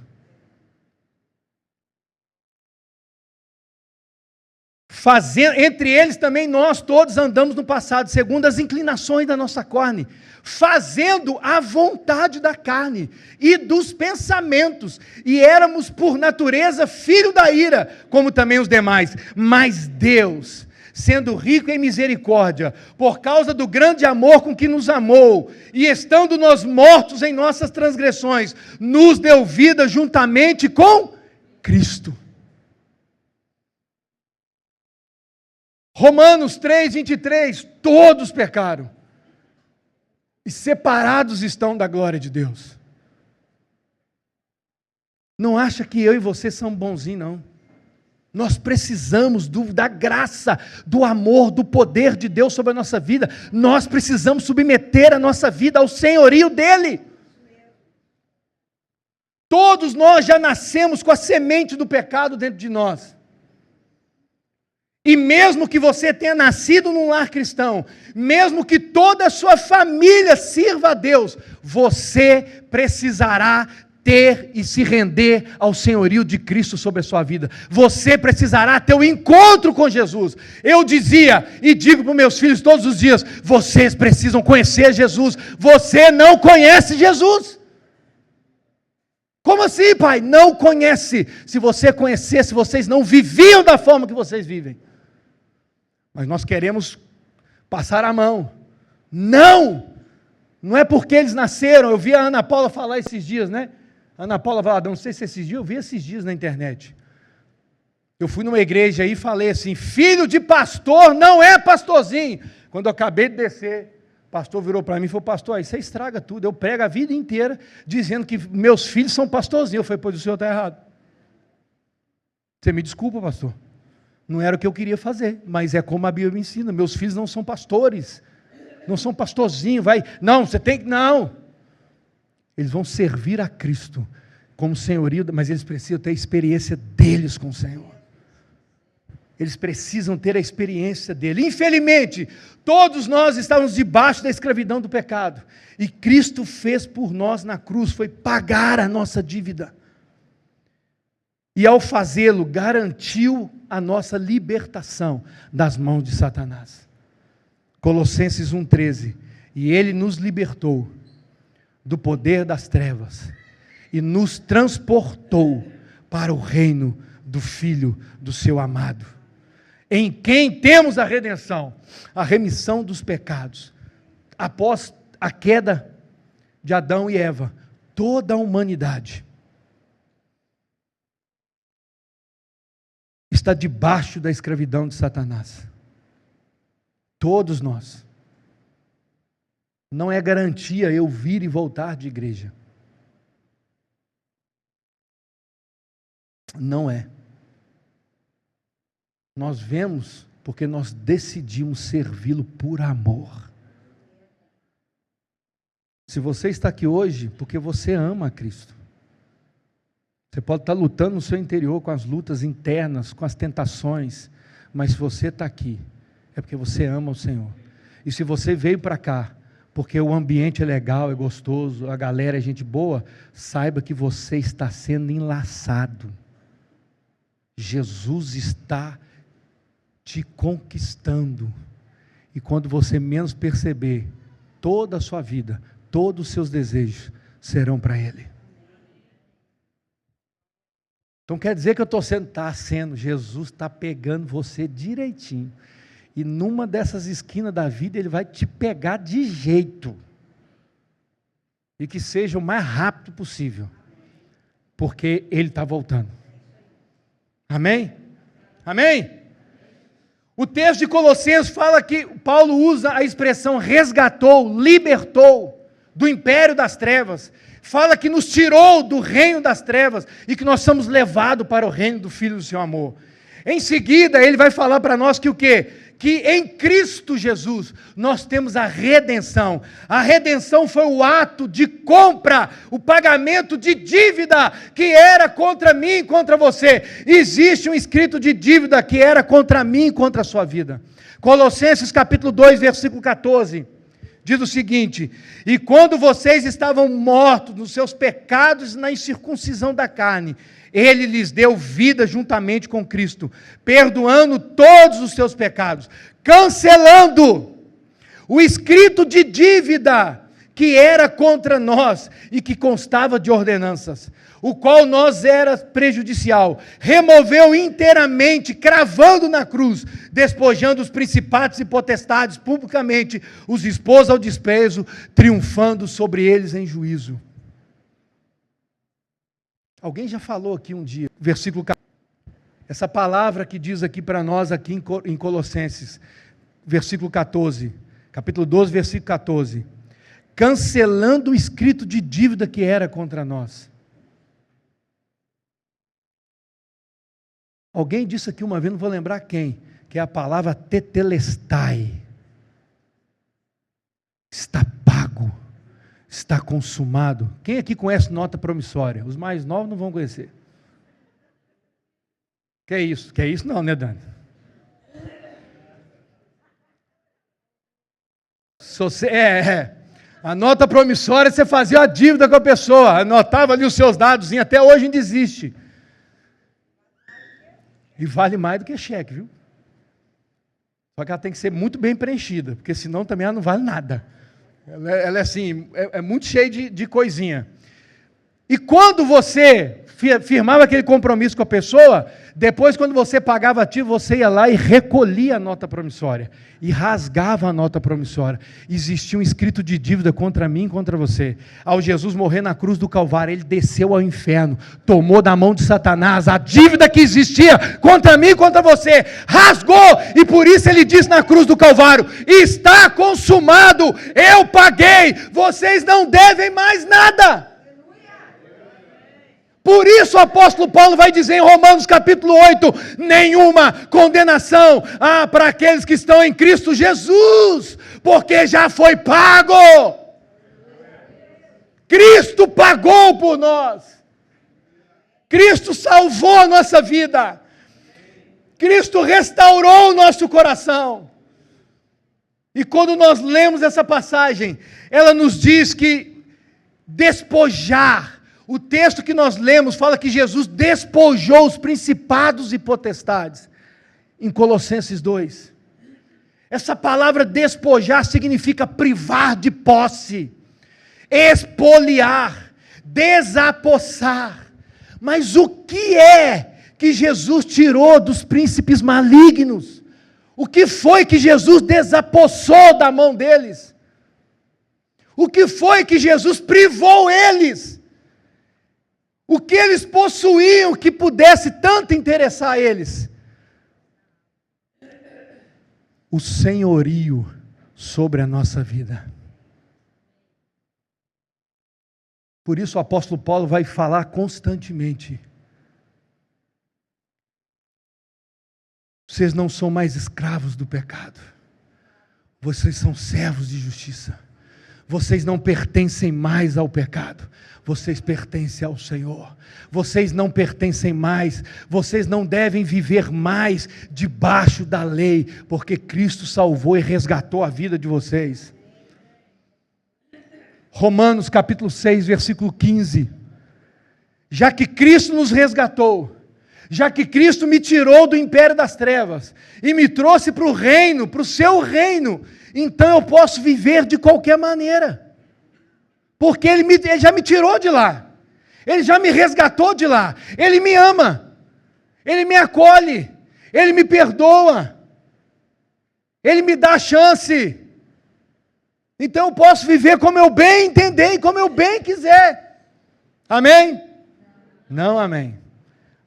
Entre eles também nós todos andamos no passado, segundo as inclinações da nossa carne, fazendo a vontade da carne e dos pensamentos, e éramos por natureza filho da ira, como também os demais. Mas Deus, sendo rico em misericórdia, por causa do grande amor com que nos amou, e estando nós mortos em nossas transgressões, nos deu vida juntamente com Cristo. Romanos 3:23, todos pecaram e separados estão da glória de Deus. Não acha que eu e você somos bonzinhos, não. Nós precisamos da graça, do amor, do poder de Deus sobre a nossa vida. Nós precisamos submeter a nossa vida ao senhorio dEle. Todos nós já nascemos com a semente do pecado dentro de nós. E mesmo que você tenha nascido num lar cristão, mesmo que toda a sua família sirva a Deus, você precisará ter e se render ao senhorio de Cristo sobre a sua vida. Você precisará ter um encontro com Jesus. Eu dizia e digo para os meus filhos todos os dias: vocês precisam conhecer Jesus. Você não conhece Jesus. Como assim, pai? Não conhece. Se você conhecesse, vocês não viviam da forma que vocês vivem. Mas nós queremos passar a mão. Não é porque eles nasceram. Eu vi a Ana Paula falar esses dias, né? Ana Paula Valadão, não sei se esses dias, eu vi esses dias na internet. Eu fui numa igreja aí e falei assim: filho de pastor não é pastorzinho. Quando eu acabei de descer, o pastor virou para mim e falou: pastor, aí você estraga tudo. Eu prego a vida inteira dizendo que meus filhos são pastorzinhos. Eu falei: pois o senhor está errado. Você me desculpa, pastor. Não era o que eu queria fazer, mas é como a Bíblia me ensina. Meus filhos não são pastores, não são pastorzinho, não, você tem que, não. Eles vão servir a Cristo como senhorio, mas eles precisam ter a experiência deles com o Senhor. Eles precisam ter a experiência dele. Infelizmente, todos nós estávamos debaixo da escravidão do pecado, e Cristo fez por nós na cruz, foi pagar a nossa dívida. E ao fazê-lo, garantiu a nossa libertação das mãos de Satanás. Colossenses 1,13, e ele nos libertou do poder das trevas e nos transportou para o reino do Filho do seu amado, em quem temos a redenção, a remissão dos pecados. Após a queda de Adão e Eva, toda a humanidade está debaixo da escravidão de Satanás. Todos nós. Não é garantia eu vir e voltar de igreja. Não é. Nós vemos porque nós decidimos servi-lo por amor. Se você está aqui hoje, porque você ama a Cristo. Você pode estar lutando no seu interior com as lutas internas, com as tentações, mas se você está aqui, é porque você ama o Senhor. E se você veio para cá, porque o ambiente é legal, é gostoso, a galera é gente boa, saiba que você está sendo enlaçado. Jesus está te conquistando. E quando você menos perceber, toda a sua vida, todos os seus desejos serão para Ele. Então quer dizer que eu estou sendo? Está sendo. Jesus está pegando você direitinho. E numa dessas esquinas da vida, Ele vai te pegar de jeito. E que seja o mais rápido possível. Porque Ele está voltando. Amém? Amém? O texto de Colossenses fala que Paulo usa a expressão resgatou, libertou do império das trevas. Fala que nos tirou do reino das trevas e que nós somos levados para o reino do Filho do seu amor. Em seguida, ele vai falar para nós que o quê? Que em Cristo Jesus nós temos a redenção. A redenção foi o ato de compra, o pagamento de dívida que era contra mim e contra você. Existe um escrito de dívida que era contra mim e contra a sua vida. Colossenses capítulo 2, versículo 14. Diz o seguinte: e quando vocês estavam mortos nos seus pecados e na incircuncisão da carne, Ele lhes deu vida juntamente com Cristo, perdoando todos os seus pecados, cancelando o escrito de dívida que era contra nós e que constava de ordenanças, o qual nós era prejudicial, removeu inteiramente, cravando na cruz, despojando os principados e potestades publicamente, os expôs ao desprezo, triunfando sobre eles em juízo. Alguém já falou aqui um dia, versículo 14, essa palavra que diz aqui para nós, aqui em Colossenses, versículo 14, capítulo 12, versículo 14, cancelando o escrito de dívida que era contra nós. Alguém disse aqui uma vez, não vou lembrar quem, que é a palavra tetelestai. Está pago, está consumado. Quem aqui conhece nota promissória? Os mais novos não vão conhecer. Que é isso? Que é isso não, né, Dani? A nota promissória, você fazia a dívida com a pessoa, anotava ali os seus dados, até hoje ainda existe. E vale mais do que cheque, viu? Só que ela tem que ser muito bem preenchida, porque senão também ela não vale nada. Ela é assim, é muito cheia de coisinha. E quando você firmava aquele compromisso com a pessoa, depois quando você pagava ativo, você ia lá e recolhia a nota promissória, e rasgava a nota promissória. Existia um escrito de dívida contra mim e contra você. Ao Jesus morrer na cruz do Calvário, Ele desceu ao inferno, tomou da mão de Satanás a dívida que existia contra mim e contra você, rasgou, e por isso Ele disse na cruz do Calvário: está consumado, eu paguei, vocês não devem mais nada. Por isso o apóstolo Paulo vai dizer em Romanos capítulo 8, nenhuma condenação há para aqueles que estão em Cristo Jesus, porque já foi pago. Cristo pagou por nós. Cristo salvou a nossa vida. Cristo restaurou o nosso coração. E quando nós lemos essa passagem, ela nos diz que despojar, o texto que nós lemos fala que Jesus despojou os principados e potestades, em Colossenses 2. Essa palavra despojar significa privar de posse, expoliar, desapossar. Mas o que é que Jesus tirou dos príncipes malignos? O que foi que Jesus desapossou da mão deles? O que foi que Jesus privou eles? O que eles possuíam que pudesse tanto interessar a eles? O senhorio sobre a nossa vida. Por isso o apóstolo Paulo vai falar constantemente: vocês não são mais escravos do pecado, vocês são servos de justiça. Vocês não pertencem mais ao pecado, vocês pertencem ao Senhor. Vocês não pertencem mais, vocês não devem viver mais debaixo da lei, porque Cristo salvou e resgatou a vida de vocês. Romanos capítulo 6, versículo 15. Já que Cristo nos resgatou, já que Cristo me tirou do império das trevas e me trouxe para o reino, para o seu reino, então eu posso viver de qualquer maneira, porque ele já me tirou de lá, Ele já me resgatou de lá, Ele me ama, Ele me acolhe, Ele me perdoa, Ele me dá a chance, então eu posso viver como eu bem entender e como eu bem quiser. Amém? Não amém.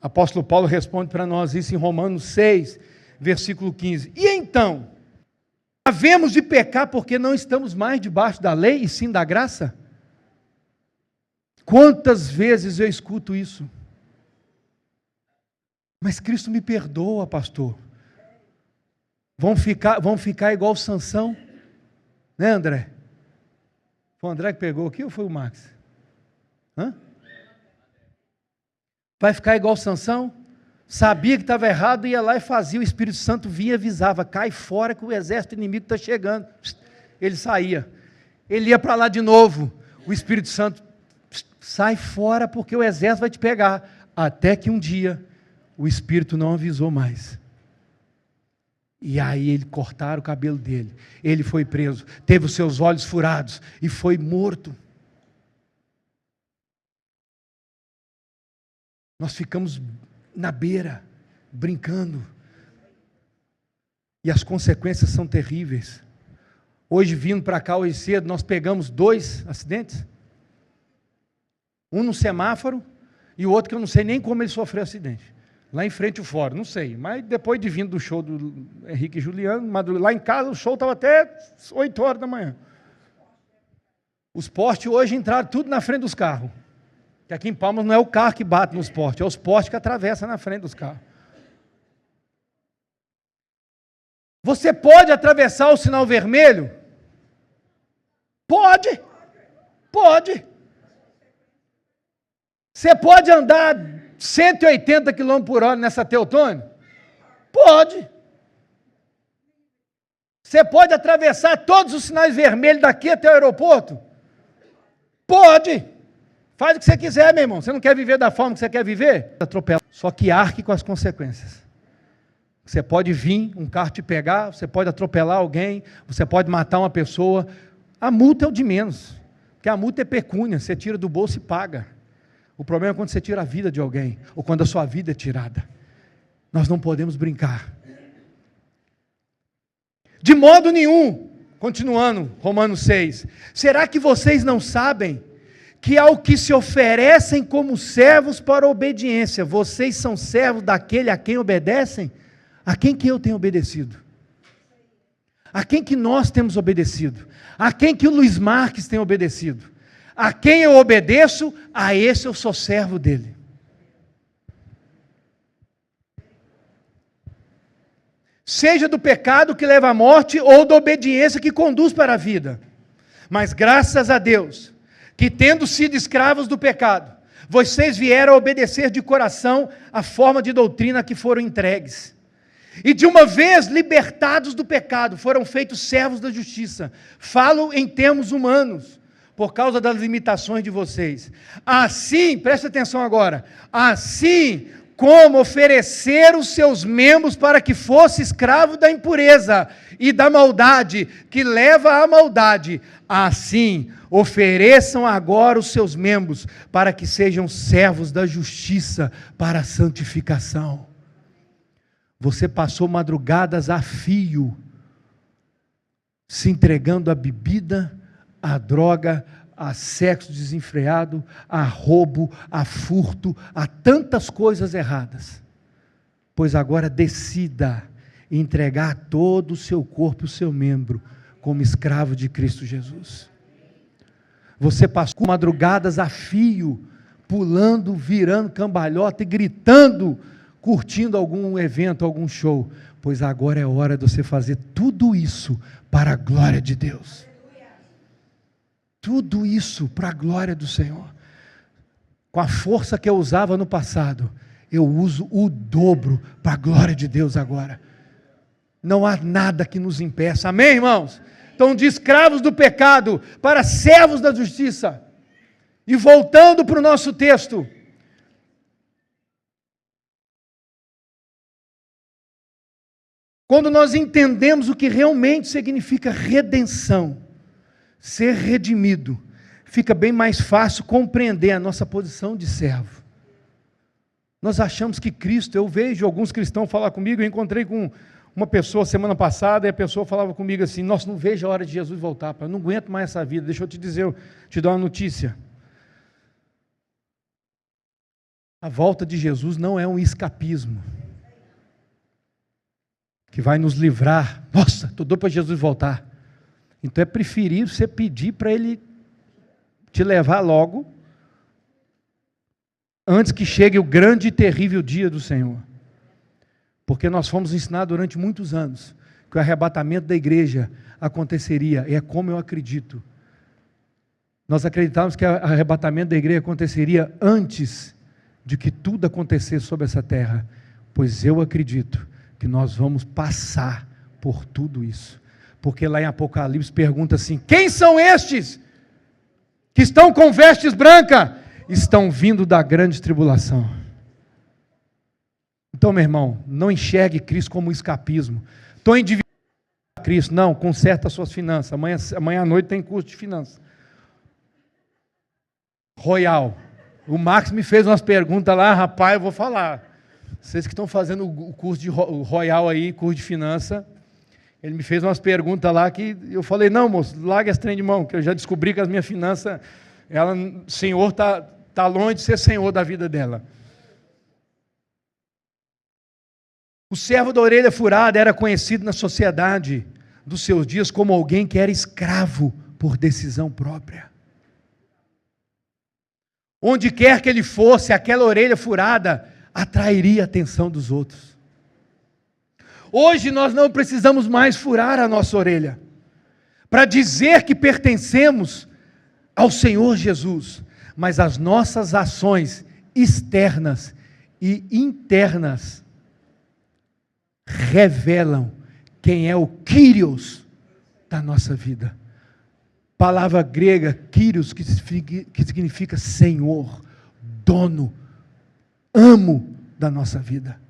Apóstolo Paulo responde para nós isso em Romanos 6, versículo 15. E então, havemos de pecar porque não estamos mais debaixo da lei e sim da graça? Quantas vezes eu escuto isso? Mas Cristo me perdoa, pastor. Vão ficar igual Sansão? Né, André? Foi o André que pegou aqui ou foi o Max? Hã? Vai ficar igual Sansão? Sabia que estava errado, ia lá e fazia, o Espírito Santo vinha e avisava: cai fora que o exército inimigo está chegando. Ele saía. Ele ia para lá de novo. O Espírito Santo, sai fora porque o exército vai te pegar. Até que um dia, o Espírito não avisou mais. E aí ele cortaram o cabelo dele. Ele foi preso, teve os seus olhos furados e foi morto. Nós ficamos na beira, brincando. E as consequências são terríveis. Hoje, vindo para cá hoje cedo, nós pegamos 2 acidentes. Um no semáforo e o outro que eu não sei nem como ele sofreu acidente. Lá em frente ao fórum, não sei. Mas depois de vindo do show do Henrique e Juliano, lá em casa o show estava até 8 horas da manhã. Os postes hoje entraram tudo na frente dos carros. Que aqui em Palmas não é o carro que bate nos postes, é os postes que atravessam na frente dos carros. Você pode atravessar o sinal vermelho? Pode. Pode. Você pode andar 180 km por hora nessa Teotônio? Pode. Você pode atravessar todos os sinais vermelhos daqui até o aeroporto? Pode. Faz o que você quiser, meu irmão. Você não quer viver da forma que você quer viver? Atropela. Só que arque com as consequências. Você pode vir, um carro te pegar, você pode atropelar alguém, você pode matar uma pessoa. A multa é o de menos. Porque a multa é pecúnia, você tira do bolso e paga. O problema é quando você tira a vida de alguém, ou quando a sua vida é tirada. Nós não podemos brincar. De modo nenhum, continuando, Romanos 6, será que vocês não sabem que ao que se oferecem como servos para a obediência, vocês são servos daquele a quem obedecem? A quem que eu tenho obedecido? A quem que nós temos obedecido? A quem que o Luiz Marques tem obedecido? A quem eu obedeço, a esse eu sou servo dele. Seja do pecado que leva à morte, ou da obediência que conduz para a vida. Mas graças a Deus, que tendo sido escravos do pecado, vocês vieram a obedecer de coração a forma de doutrina que foram entregues. E de uma vez libertados do pecado, foram feitos servos da justiça. Falo em termos humanos, por causa das limitações de vocês. Assim, presta atenção agora, assim como oferecer os seus membros para que fosse escravo da impureza e da maldade, que leva à maldade, assim ofereçam agora os seus membros para que sejam servos da justiça para a santificação. Você passou madrugadas a fio, se entregando à bebida, à droga, a sexo desenfreado, a roubo, a furto, a tantas coisas erradas. Pois agora decida entregar todo o seu corpo e o seu membro como escravo de Cristo Jesus. Você passou madrugadas a fio, pulando, virando cambalhota e gritando, curtindo algum evento, algum show, pois agora é hora de você fazer tudo isso para a glória de Deus. Tudo isso para a glória do Senhor. Com a força que eu usava no passado, eu uso o dobro para a glória de Deus agora. Não há nada que nos impeça, amém, irmãos? Então, de escravos do pecado para servos da justiça. E voltando para o nosso texto, quando nós entendemos o que realmente significa redenção, ser redimido, fica bem mais fácil compreender a nossa posição de servo. Nós achamos que Cristo, eu vejo alguns cristãos falar comigo, eu encontrei com uma pessoa semana passada, e a pessoa falava comigo assim, nossa, não vejo a hora de Jesus voltar, eu não aguento mais essa vida, deixa eu te dizer, te dar uma notícia. A volta de Jesus não é um escapismo, que vai nos livrar, nossa, estou doido para Jesus voltar. Então é preferível você pedir para Ele te levar logo, antes que chegue o grande e terrível dia do Senhor. Porque nós fomos ensinados durante muitos anos, que o arrebatamento da igreja aconteceria, e é como eu acredito. Nós acreditávamos que o arrebatamento da igreja aconteceria antes de que tudo acontecesse sobre essa terra, pois eu acredito que nós vamos passar por tudo isso. Porque lá em Apocalipse pergunta assim: quem são estes que estão com vestes brancas? Estão vindo da grande tribulação. Então, meu irmão, não enxergue Cristo como escapismo. Estou endividado a Cristo. Não, conserta as suas finanças. Amanhã à noite tem curso de finanças. Royal. O Max me fez umas perguntas lá, rapaz, eu vou falar. Vocês que estão fazendo o curso de Royal aí, curso de finanças, ele me fez umas perguntas lá que eu falei: não, moço, larga esse trem de mão, que eu já descobri que as minhas finanças, o Senhor está longe de ser Senhor da vida dela. O servo da orelha furada era conhecido na sociedade dos seus dias como alguém que era escravo por decisão própria. Onde quer que ele fosse, aquela orelha furada atrairia a atenção dos outros. Hoje nós não precisamos mais furar a nossa orelha para dizer que pertencemos ao Senhor Jesus, mas as nossas ações externas e internas revelam quem é o Kyrios da nossa vida. Palavra grega, Kyrios, que significa Senhor, dono, amo da nossa vida.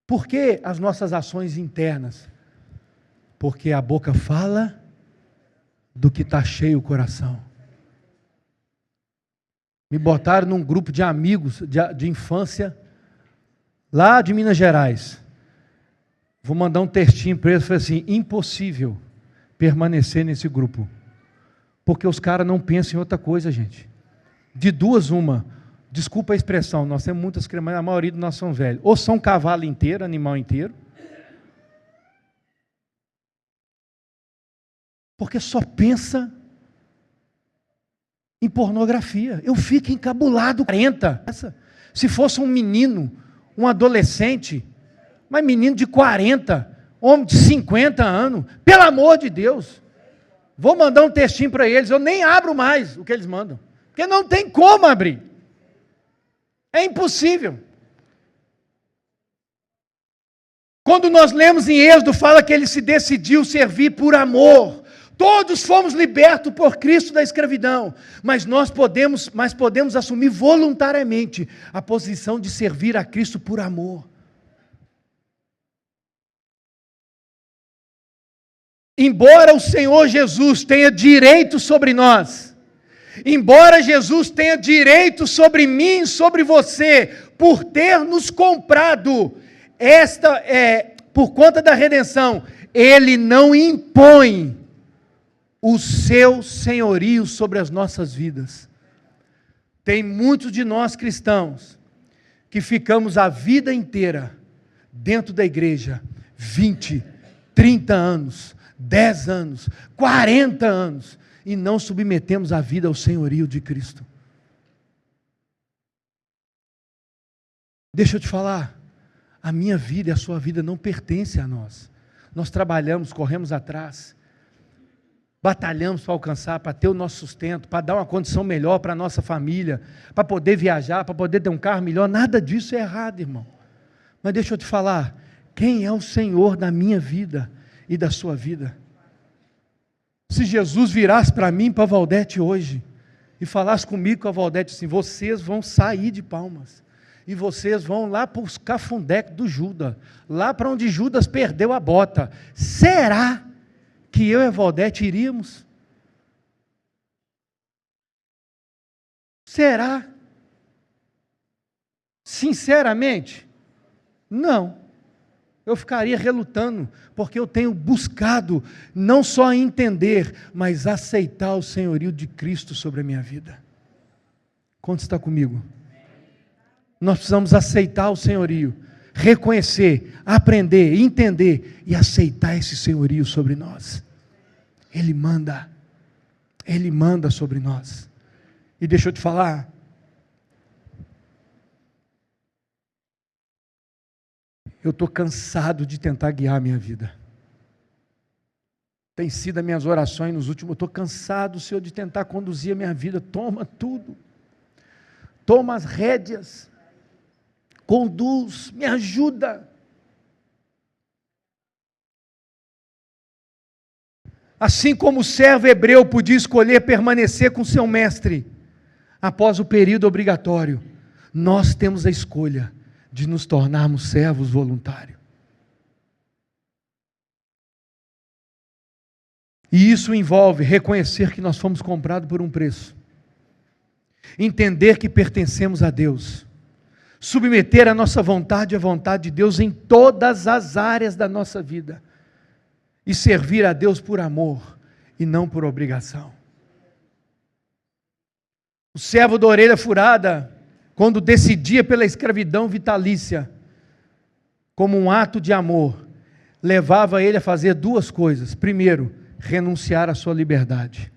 Por que as nossas ações internas? Porque a boca fala do que está cheio o coração. Me botaram num grupo de amigos de infância, lá de Minas Gerais. Vou mandar um textinho para eles, falei assim: impossível permanecer nesse grupo, porque os caras não pensam em outra coisa, gente. De duas, uma, desculpa a expressão, nós temos muitas crianças, mas a maioria de nós são velhos, ou são cavalo inteiro, animal inteiro, porque só pensa em pornografia. Eu fico encabulado. 40, se fosse um menino, um adolescente, mas menino de 40, homem de 50 anos, pelo amor de Deus, vou mandar um textinho para eles, eu nem abro mais o que eles mandam, porque não tem como abrir, é impossível. Quando nós lemos em Êxodo, fala que ele se decidiu servir por amor. Todos fomos libertos por Cristo da escravidão, mas nós podemos assumir voluntariamente a posição de servir a Cristo por amor. Embora o Senhor Jesus tenha direito sobre nós, embora Jesus tenha direito sobre mim, sobre você, por ter nos comprado, por conta da redenção, Ele não impõe o seu senhorio sobre as nossas vidas. Tem muitos de nós cristãos que ficamos a vida inteira dentro da igreja, 20, 30 anos, 10 anos, 40 anos, e não submetemos a vida ao senhorio de Cristo. Deixa eu te falar, a minha vida e a sua vida não pertencem a nós. Nós trabalhamos, corremos atrás, batalhamos para alcançar, para ter o nosso sustento, para dar uma condição melhor para a nossa família, para poder viajar, para poder ter um carro melhor. Nada disso é errado, irmão. Mas deixa eu te falar, quem é o Senhor da minha vida e da sua vida? Se Jesus virasse para mim, para a Valdete hoje, e falasse comigo com a Valdete assim: vocês vão sair de Palmas, e vocês vão lá para os cafundecos do Judas, lá para onde Judas perdeu a bota, será que eu e a Valdete iríamos? Será? Sinceramente, não. Eu ficaria relutando, porque eu tenho buscado não só entender, mas aceitar o senhorio de Cristo sobre a minha vida. Quanto está comigo? Nós precisamos aceitar o senhorio, reconhecer, aprender, entender e aceitar esse senhorio sobre nós. Ele manda sobre nós. E deixa eu te falar, eu estou cansado de tentar guiar a minha vida. Tem sido as minhas orações nos últimos, eu estou cansado, Senhor, de tentar conduzir a minha vida. Toma tudo, toma as rédeas, conduz, me ajuda. Assim como o servo hebreu podia escolher permanecer com seu mestre após o período obrigatório, nós temos a escolha de nos tornarmos servos voluntários. E isso envolve reconhecer que nós fomos comprados por um preço, entender que pertencemos a Deus, submeter a nossa vontade à vontade de Deus em todas as áreas da nossa vida, e servir a Deus por amor e não por obrigação. O servo da orelha furada, quando decidia pela escravidão vitalícia, como um ato de amor, levava ele a fazer duas coisas. Primeiro, renunciar à sua liberdade.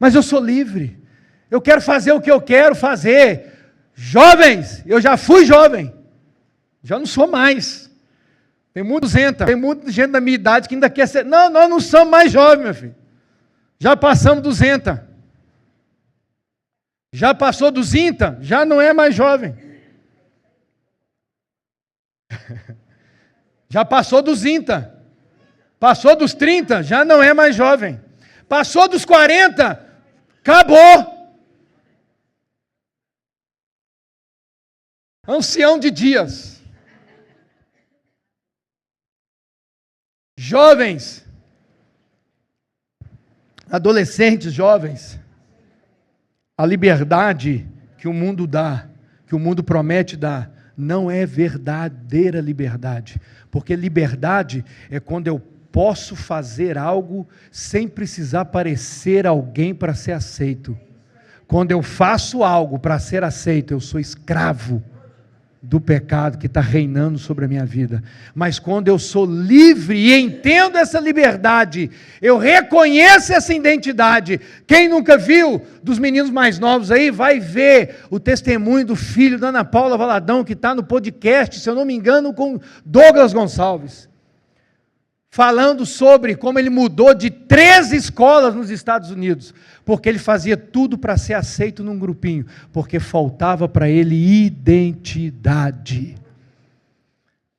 Mas eu sou livre, eu quero fazer o que eu quero fazer. Jovens, eu já fui jovem, já não sou mais. Tem muita gente da minha idade que ainda quer ser. Não, nós não somos mais jovens, meu filho. Já passamos dos 200. Já passou dos 30, já não é mais jovem. Já passou dos 30. Passou dos 30, já não é mais jovem. Passou dos 40, acabou. Ancião de dias. Jovens, adolescentes, jovens, a liberdade que o mundo dá, que o mundo promete dar, não é verdadeira liberdade, porque liberdade é quando eu posso fazer algo sem precisar parecer alguém para ser aceito. Quando eu faço algo para ser aceito, eu sou escravo do pecado que está reinando sobre a minha vida. Mas quando eu sou livre e entendo essa liberdade, eu reconheço essa identidade. Quem nunca viu, dos meninos mais novos aí, vai ver o testemunho do filho da Ana Paula Valadão, que está no podcast, se eu não me engano, com Douglas Gonçalves, falando sobre como ele mudou de 13 escolas nos Estados Unidos, porque ele fazia tudo para ser aceito num grupinho, porque faltava para ele identidade.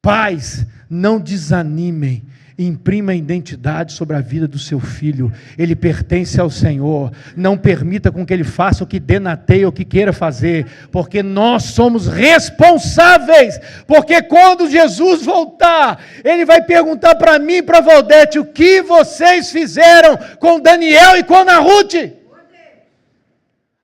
Pais, não desanimem, imprima a identidade sobre a vida do seu filho, ele pertence ao Senhor, não permita com que ele faça o que denateia, o que queira fazer, porque nós somos responsáveis, porque quando Jesus voltar, ele vai perguntar para mim e para Valdete, o que vocês fizeram com Daniel e com Ana Ruth?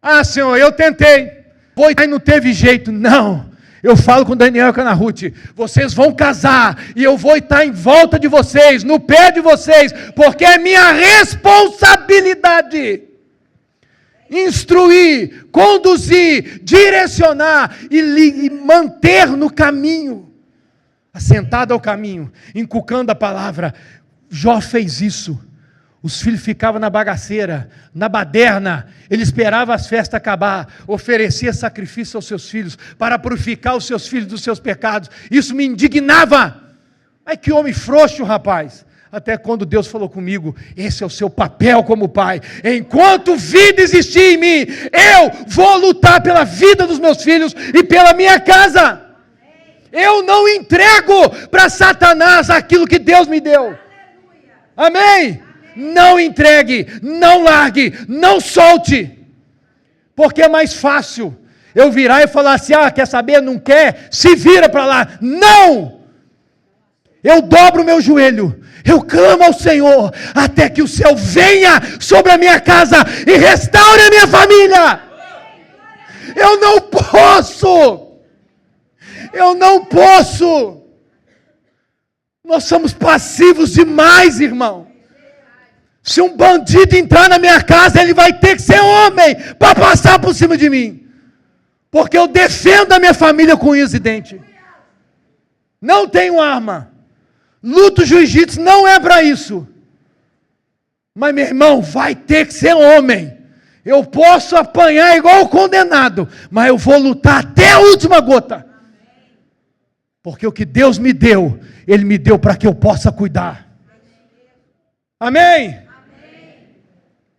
Ah, Senhor, eu tentei, e não teve jeito. Não, eu falo com Daniel e com Ana Ruth, vocês vão casar, e eu vou estar em volta de vocês, no pé de vocês, porque é minha responsabilidade instruir, conduzir, direcionar e manter no caminho, assentado ao caminho, inculcando a palavra. Jó fez isso. Os filhos ficavam na bagaceira, na baderna, ele esperava as festas acabar, oferecia sacrifício aos seus filhos, para purificar os seus filhos dos seus pecados. Isso me indignava. Mas que homem frouxo, rapaz. Até quando Deus falou comigo, esse é o seu papel como pai. Enquanto vida existir em mim, eu vou lutar pela vida dos meus filhos e pela minha casa. Eu não entrego para Satanás aquilo que Deus me deu. Amém? Não entregue, não largue, não solte, porque é mais fácil eu virar e falar assim, quer saber, não quer, se vira para lá. Não! Eu dobro o meu joelho, eu clamo ao Senhor, até que o céu venha sobre a minha casa e restaure a minha família. Eu não posso, nós somos passivos demais, irmão. Se um bandido entrar na minha casa, ele vai ter que ser homem para passar por cima de mim, porque eu defendo a minha família com unhas e dentes. Não tenho arma, luto jiu-jitsu, não é para isso. Mas meu irmão, vai ter que ser homem. Eu posso apanhar igual o condenado, mas eu vou lutar até a última gota, porque o que Deus me deu, Ele me deu para que eu possa cuidar. Amém?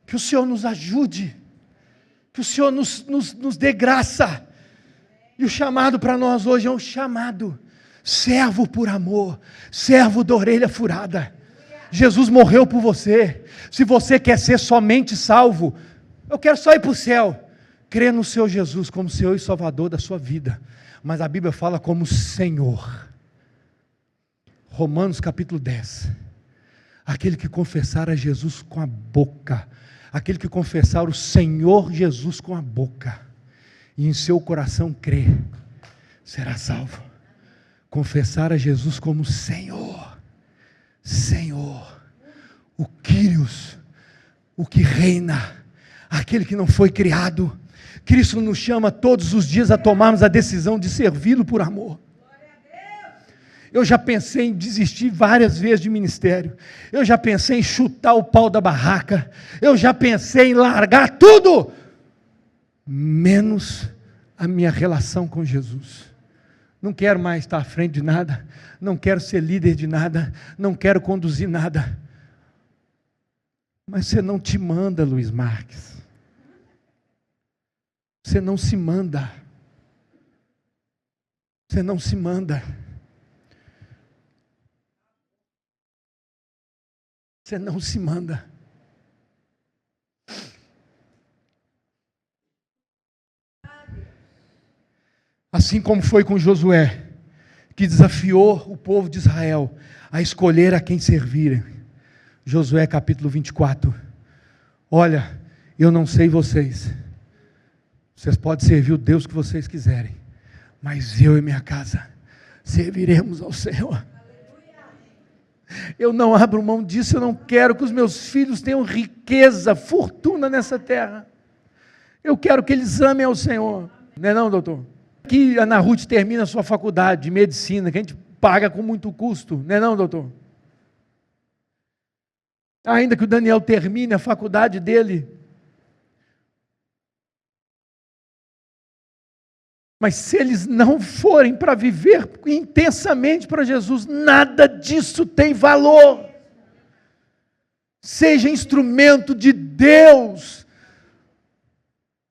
Que o Senhor nos ajude, que o Senhor nos dê graça. E o chamado para nós hoje é um chamado, servo por amor, servo da orelha furada. Jesus morreu por você. Se você quer ser somente salvo, eu quero só ir para o céu. Crê no Senhor Jesus como Senhor e Salvador da sua vida. Mas a Bíblia fala como Senhor. Romanos capítulo 10. Aquele que confessar a Jesus com a boca, aquele que confessar o Senhor Jesus com a boca, e em seu coração crer, será salvo. Confessar a Jesus como Senhor, Senhor, o Kyrios, o que reina, aquele que não foi criado. Cristo nos chama todos os dias a tomarmos a decisão de servi-lo por amor. Eu já pensei em desistir várias vezes de ministério, eu já pensei em chutar o pau da barraca, eu já pensei em largar tudo, menos a minha relação com Jesus. Não quero mais estar à frente de nada, não quero ser líder de nada, não quero conduzir nada. Mas você não te manda, Luiz Marques. Você não se manda. Você não se manda. Você não se manda. Assim como foi com Josué, que desafiou o povo de Israel a escolher a quem servirem. Josué capítulo 24. Olha, eu não sei vocês podem servir o Deus que vocês quiserem, mas eu e minha casa serviremos ao Senhor. Eu não abro mão disso, eu não quero que os meus filhos tenham riqueza, fortuna nessa terra. Eu quero que eles amem ao Senhor. Não é não, doutor? Que a Ana Ruth termina a sua faculdade de medicina, que a gente paga com muito custo, não é não, doutor? Ainda que o Daniel termine a faculdade dele. Mas se eles não forem para viver intensamente para Jesus, nada disso tem valor. Seja instrumento de Deus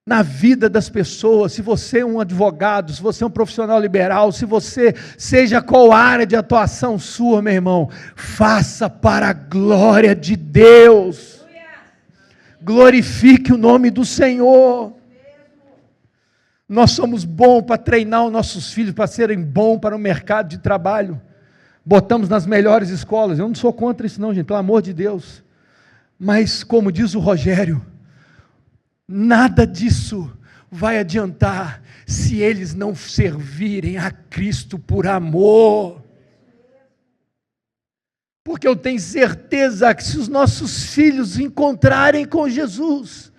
na vida das pessoas. Se você é um advogado, se você é um profissional liberal, se você, seja qual área de atuação sua, meu irmão, faça para a glória de Deus. Glorifique o nome do Senhor. Nós somos bons para treinar os nossos filhos para serem bons para o mercado de trabalho. Botamos nas melhores escolas. Eu não sou contra isso não, gente, pelo amor de Deus. Mas, como diz o Rogério, nada disso vai adiantar se eles não servirem a Cristo por amor. Porque eu tenho certeza que se os nossos filhos encontrarem com Jesus,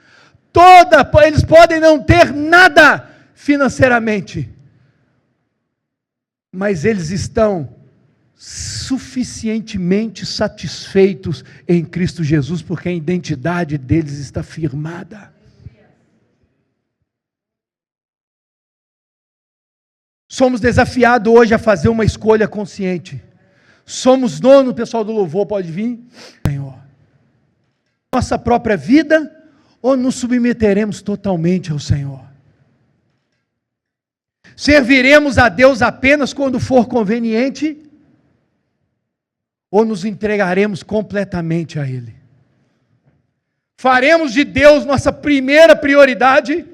eles podem não ter nada financeiramente, mas eles estão suficientemente satisfeitos em Cristo Jesus, porque a identidade deles está firmada. Somos desafiados hoje a fazer uma escolha consciente. Somos dono, o pessoal do louvor pode vir, Senhor. Nossa própria vida, ou nos submeteremos totalmente ao Senhor? Serviremos a Deus apenas quando for conveniente, ou nos entregaremos completamente a Ele? Faremos de Deus nossa primeira prioridade,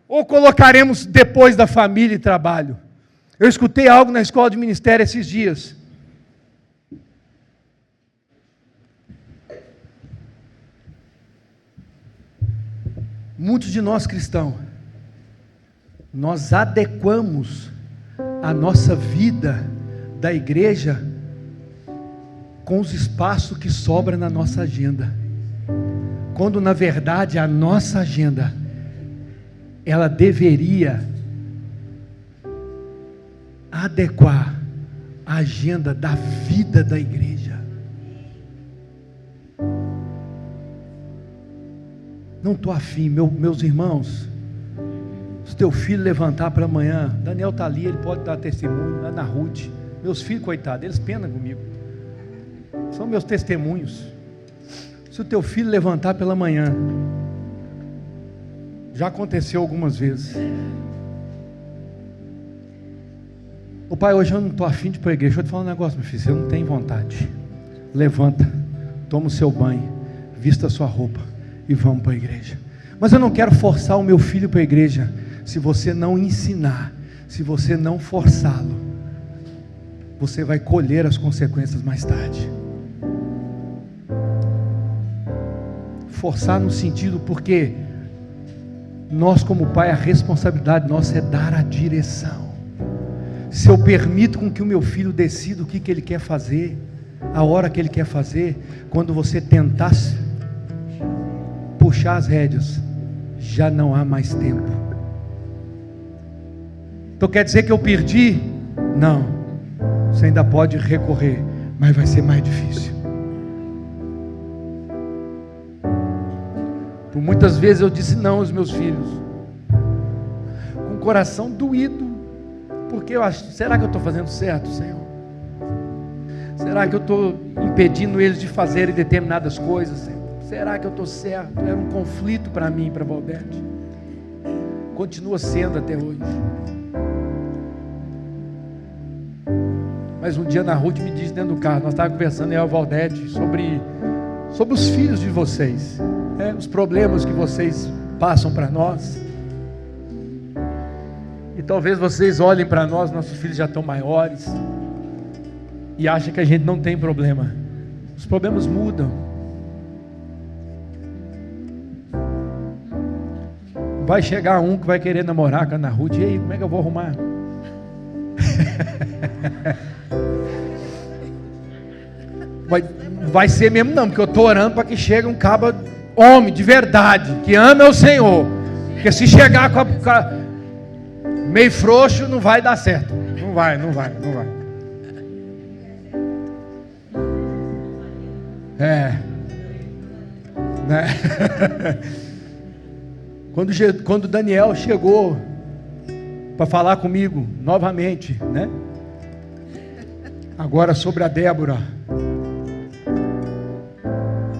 ou colocaremos depois da família e trabalho? Eu escutei algo na escola de ministério esses dias. Muitos de nós cristãos, nós adequamos a nossa vida da igreja com os espaços que sobram na nossa agenda, quando na verdade a nossa agenda, ela deveria adequar a agenda da vida da igreja. Não estou afim, meus irmãos. Se teu filho levantar para amanhã, Daniel está ali, ele pode dar testemunho, Ana Ruth, meus filhos, coitados, eles penam comigo, são meus testemunhos. Se o teu filho levantar pela manhã, já aconteceu algumas vezes, o pai, hoje eu não estou afim de ir para a igreja. Deixa eu te falar um negócio, meu filho, você não tem vontade, levanta, toma o seu banho, vista a sua roupa e vamos para a igreja. Mas eu não quero forçar o meu filho para a igreja. Se você não ensinar, se você não forçá-lo, você vai colher as consequências mais tarde. Forçar no sentido, porque nós como pai, a responsabilidade nossa é dar a direção. Se eu permito com que o meu filho decida o que ele quer fazer, a hora que ele quer fazer, quando você tentar puxar as rédeas, já não há mais tempo. Então quer dizer que eu perdi? Não, você ainda pode recorrer, mas vai ser mais difícil. Por muitas vezes eu disse não aos meus filhos, com o coração doído, porque eu acho, será que eu estou fazendo certo, Senhor? Será que eu estou impedindo eles de fazerem determinadas coisas, Senhor? Será que eu estou certo? Era um conflito para mim e para Valdete, continua sendo até hoje. Mas um dia na Ruth me disse dentro do carro, nós estávamos conversando, eu e a Valdete, sobre os filhos de vocês, os problemas que vocês passam para nós. E talvez vocês olhem para nós, nossos filhos já estão maiores, e acham que a gente não tem problema. Os problemas mudam. Vai chegar um que vai querer namorar com a Ana Ruth, e aí, como é que eu vou arrumar? Vai ser mesmo não, porque eu estou orando para que chegue um cabo homem de verdade, que ama o Senhor, porque se chegar com meio frouxo, não vai dar certo, não vai. Né? Quando Daniel chegou para falar comigo novamente, né? Agora sobre a Débora,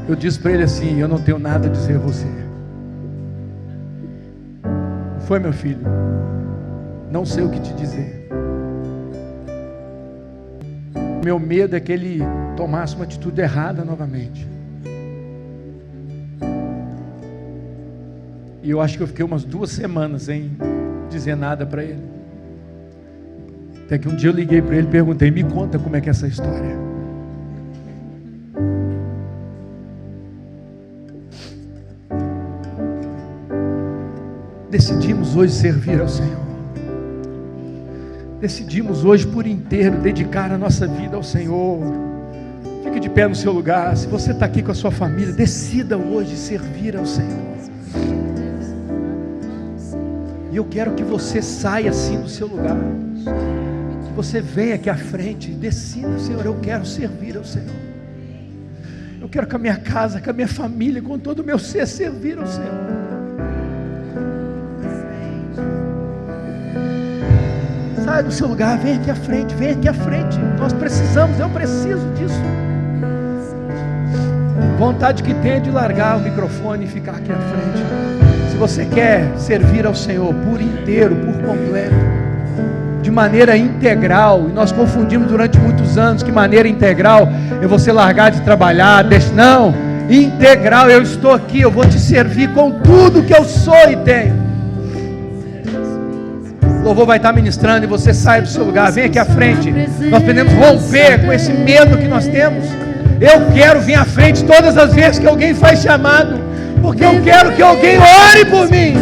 eu disse para ele assim: eu não tenho nada a dizer a você. Não foi, meu filho? Não sei o que te dizer. Meu medo é que ele tomasse uma atitude errada novamente. E eu acho que eu fiquei umas 2 semanas sem dizer nada para ele. Até que um dia eu liguei para ele e perguntei: me conta como é que é essa história. Decidimos hoje servir ao Senhor. Decidimos hoje por inteiro dedicar a nossa vida ao Senhor. Fique de pé no seu lugar. Se você está aqui com a sua família, decida hoje servir ao Senhor. E eu quero que você saia assim do seu lugar, que você venha aqui à frente e decida: Senhor, eu quero servir ao Senhor. Eu quero com a minha casa, com a minha família, com todo o meu ser, servir ao Senhor. Sai do seu lugar, vem aqui à frente, vem aqui à frente. Nós precisamos, eu preciso disso. Vontade que tenha de largar o microfone e ficar aqui à frente. Se você quer servir ao Senhor por inteiro, por completo, de maneira integral, e nós confundimos durante muitos anos que maneira integral é você largar de trabalhar, não, integral, eu estou aqui, eu vou te servir com tudo que eu sou e tenho. O louvor vai estar ministrando e você sai do seu lugar, vem aqui à frente. Nós podemos romper com esse medo que nós temos. Eu quero vir à frente todas as vezes que alguém faz chamado, porque eu quero que alguém ore por mim.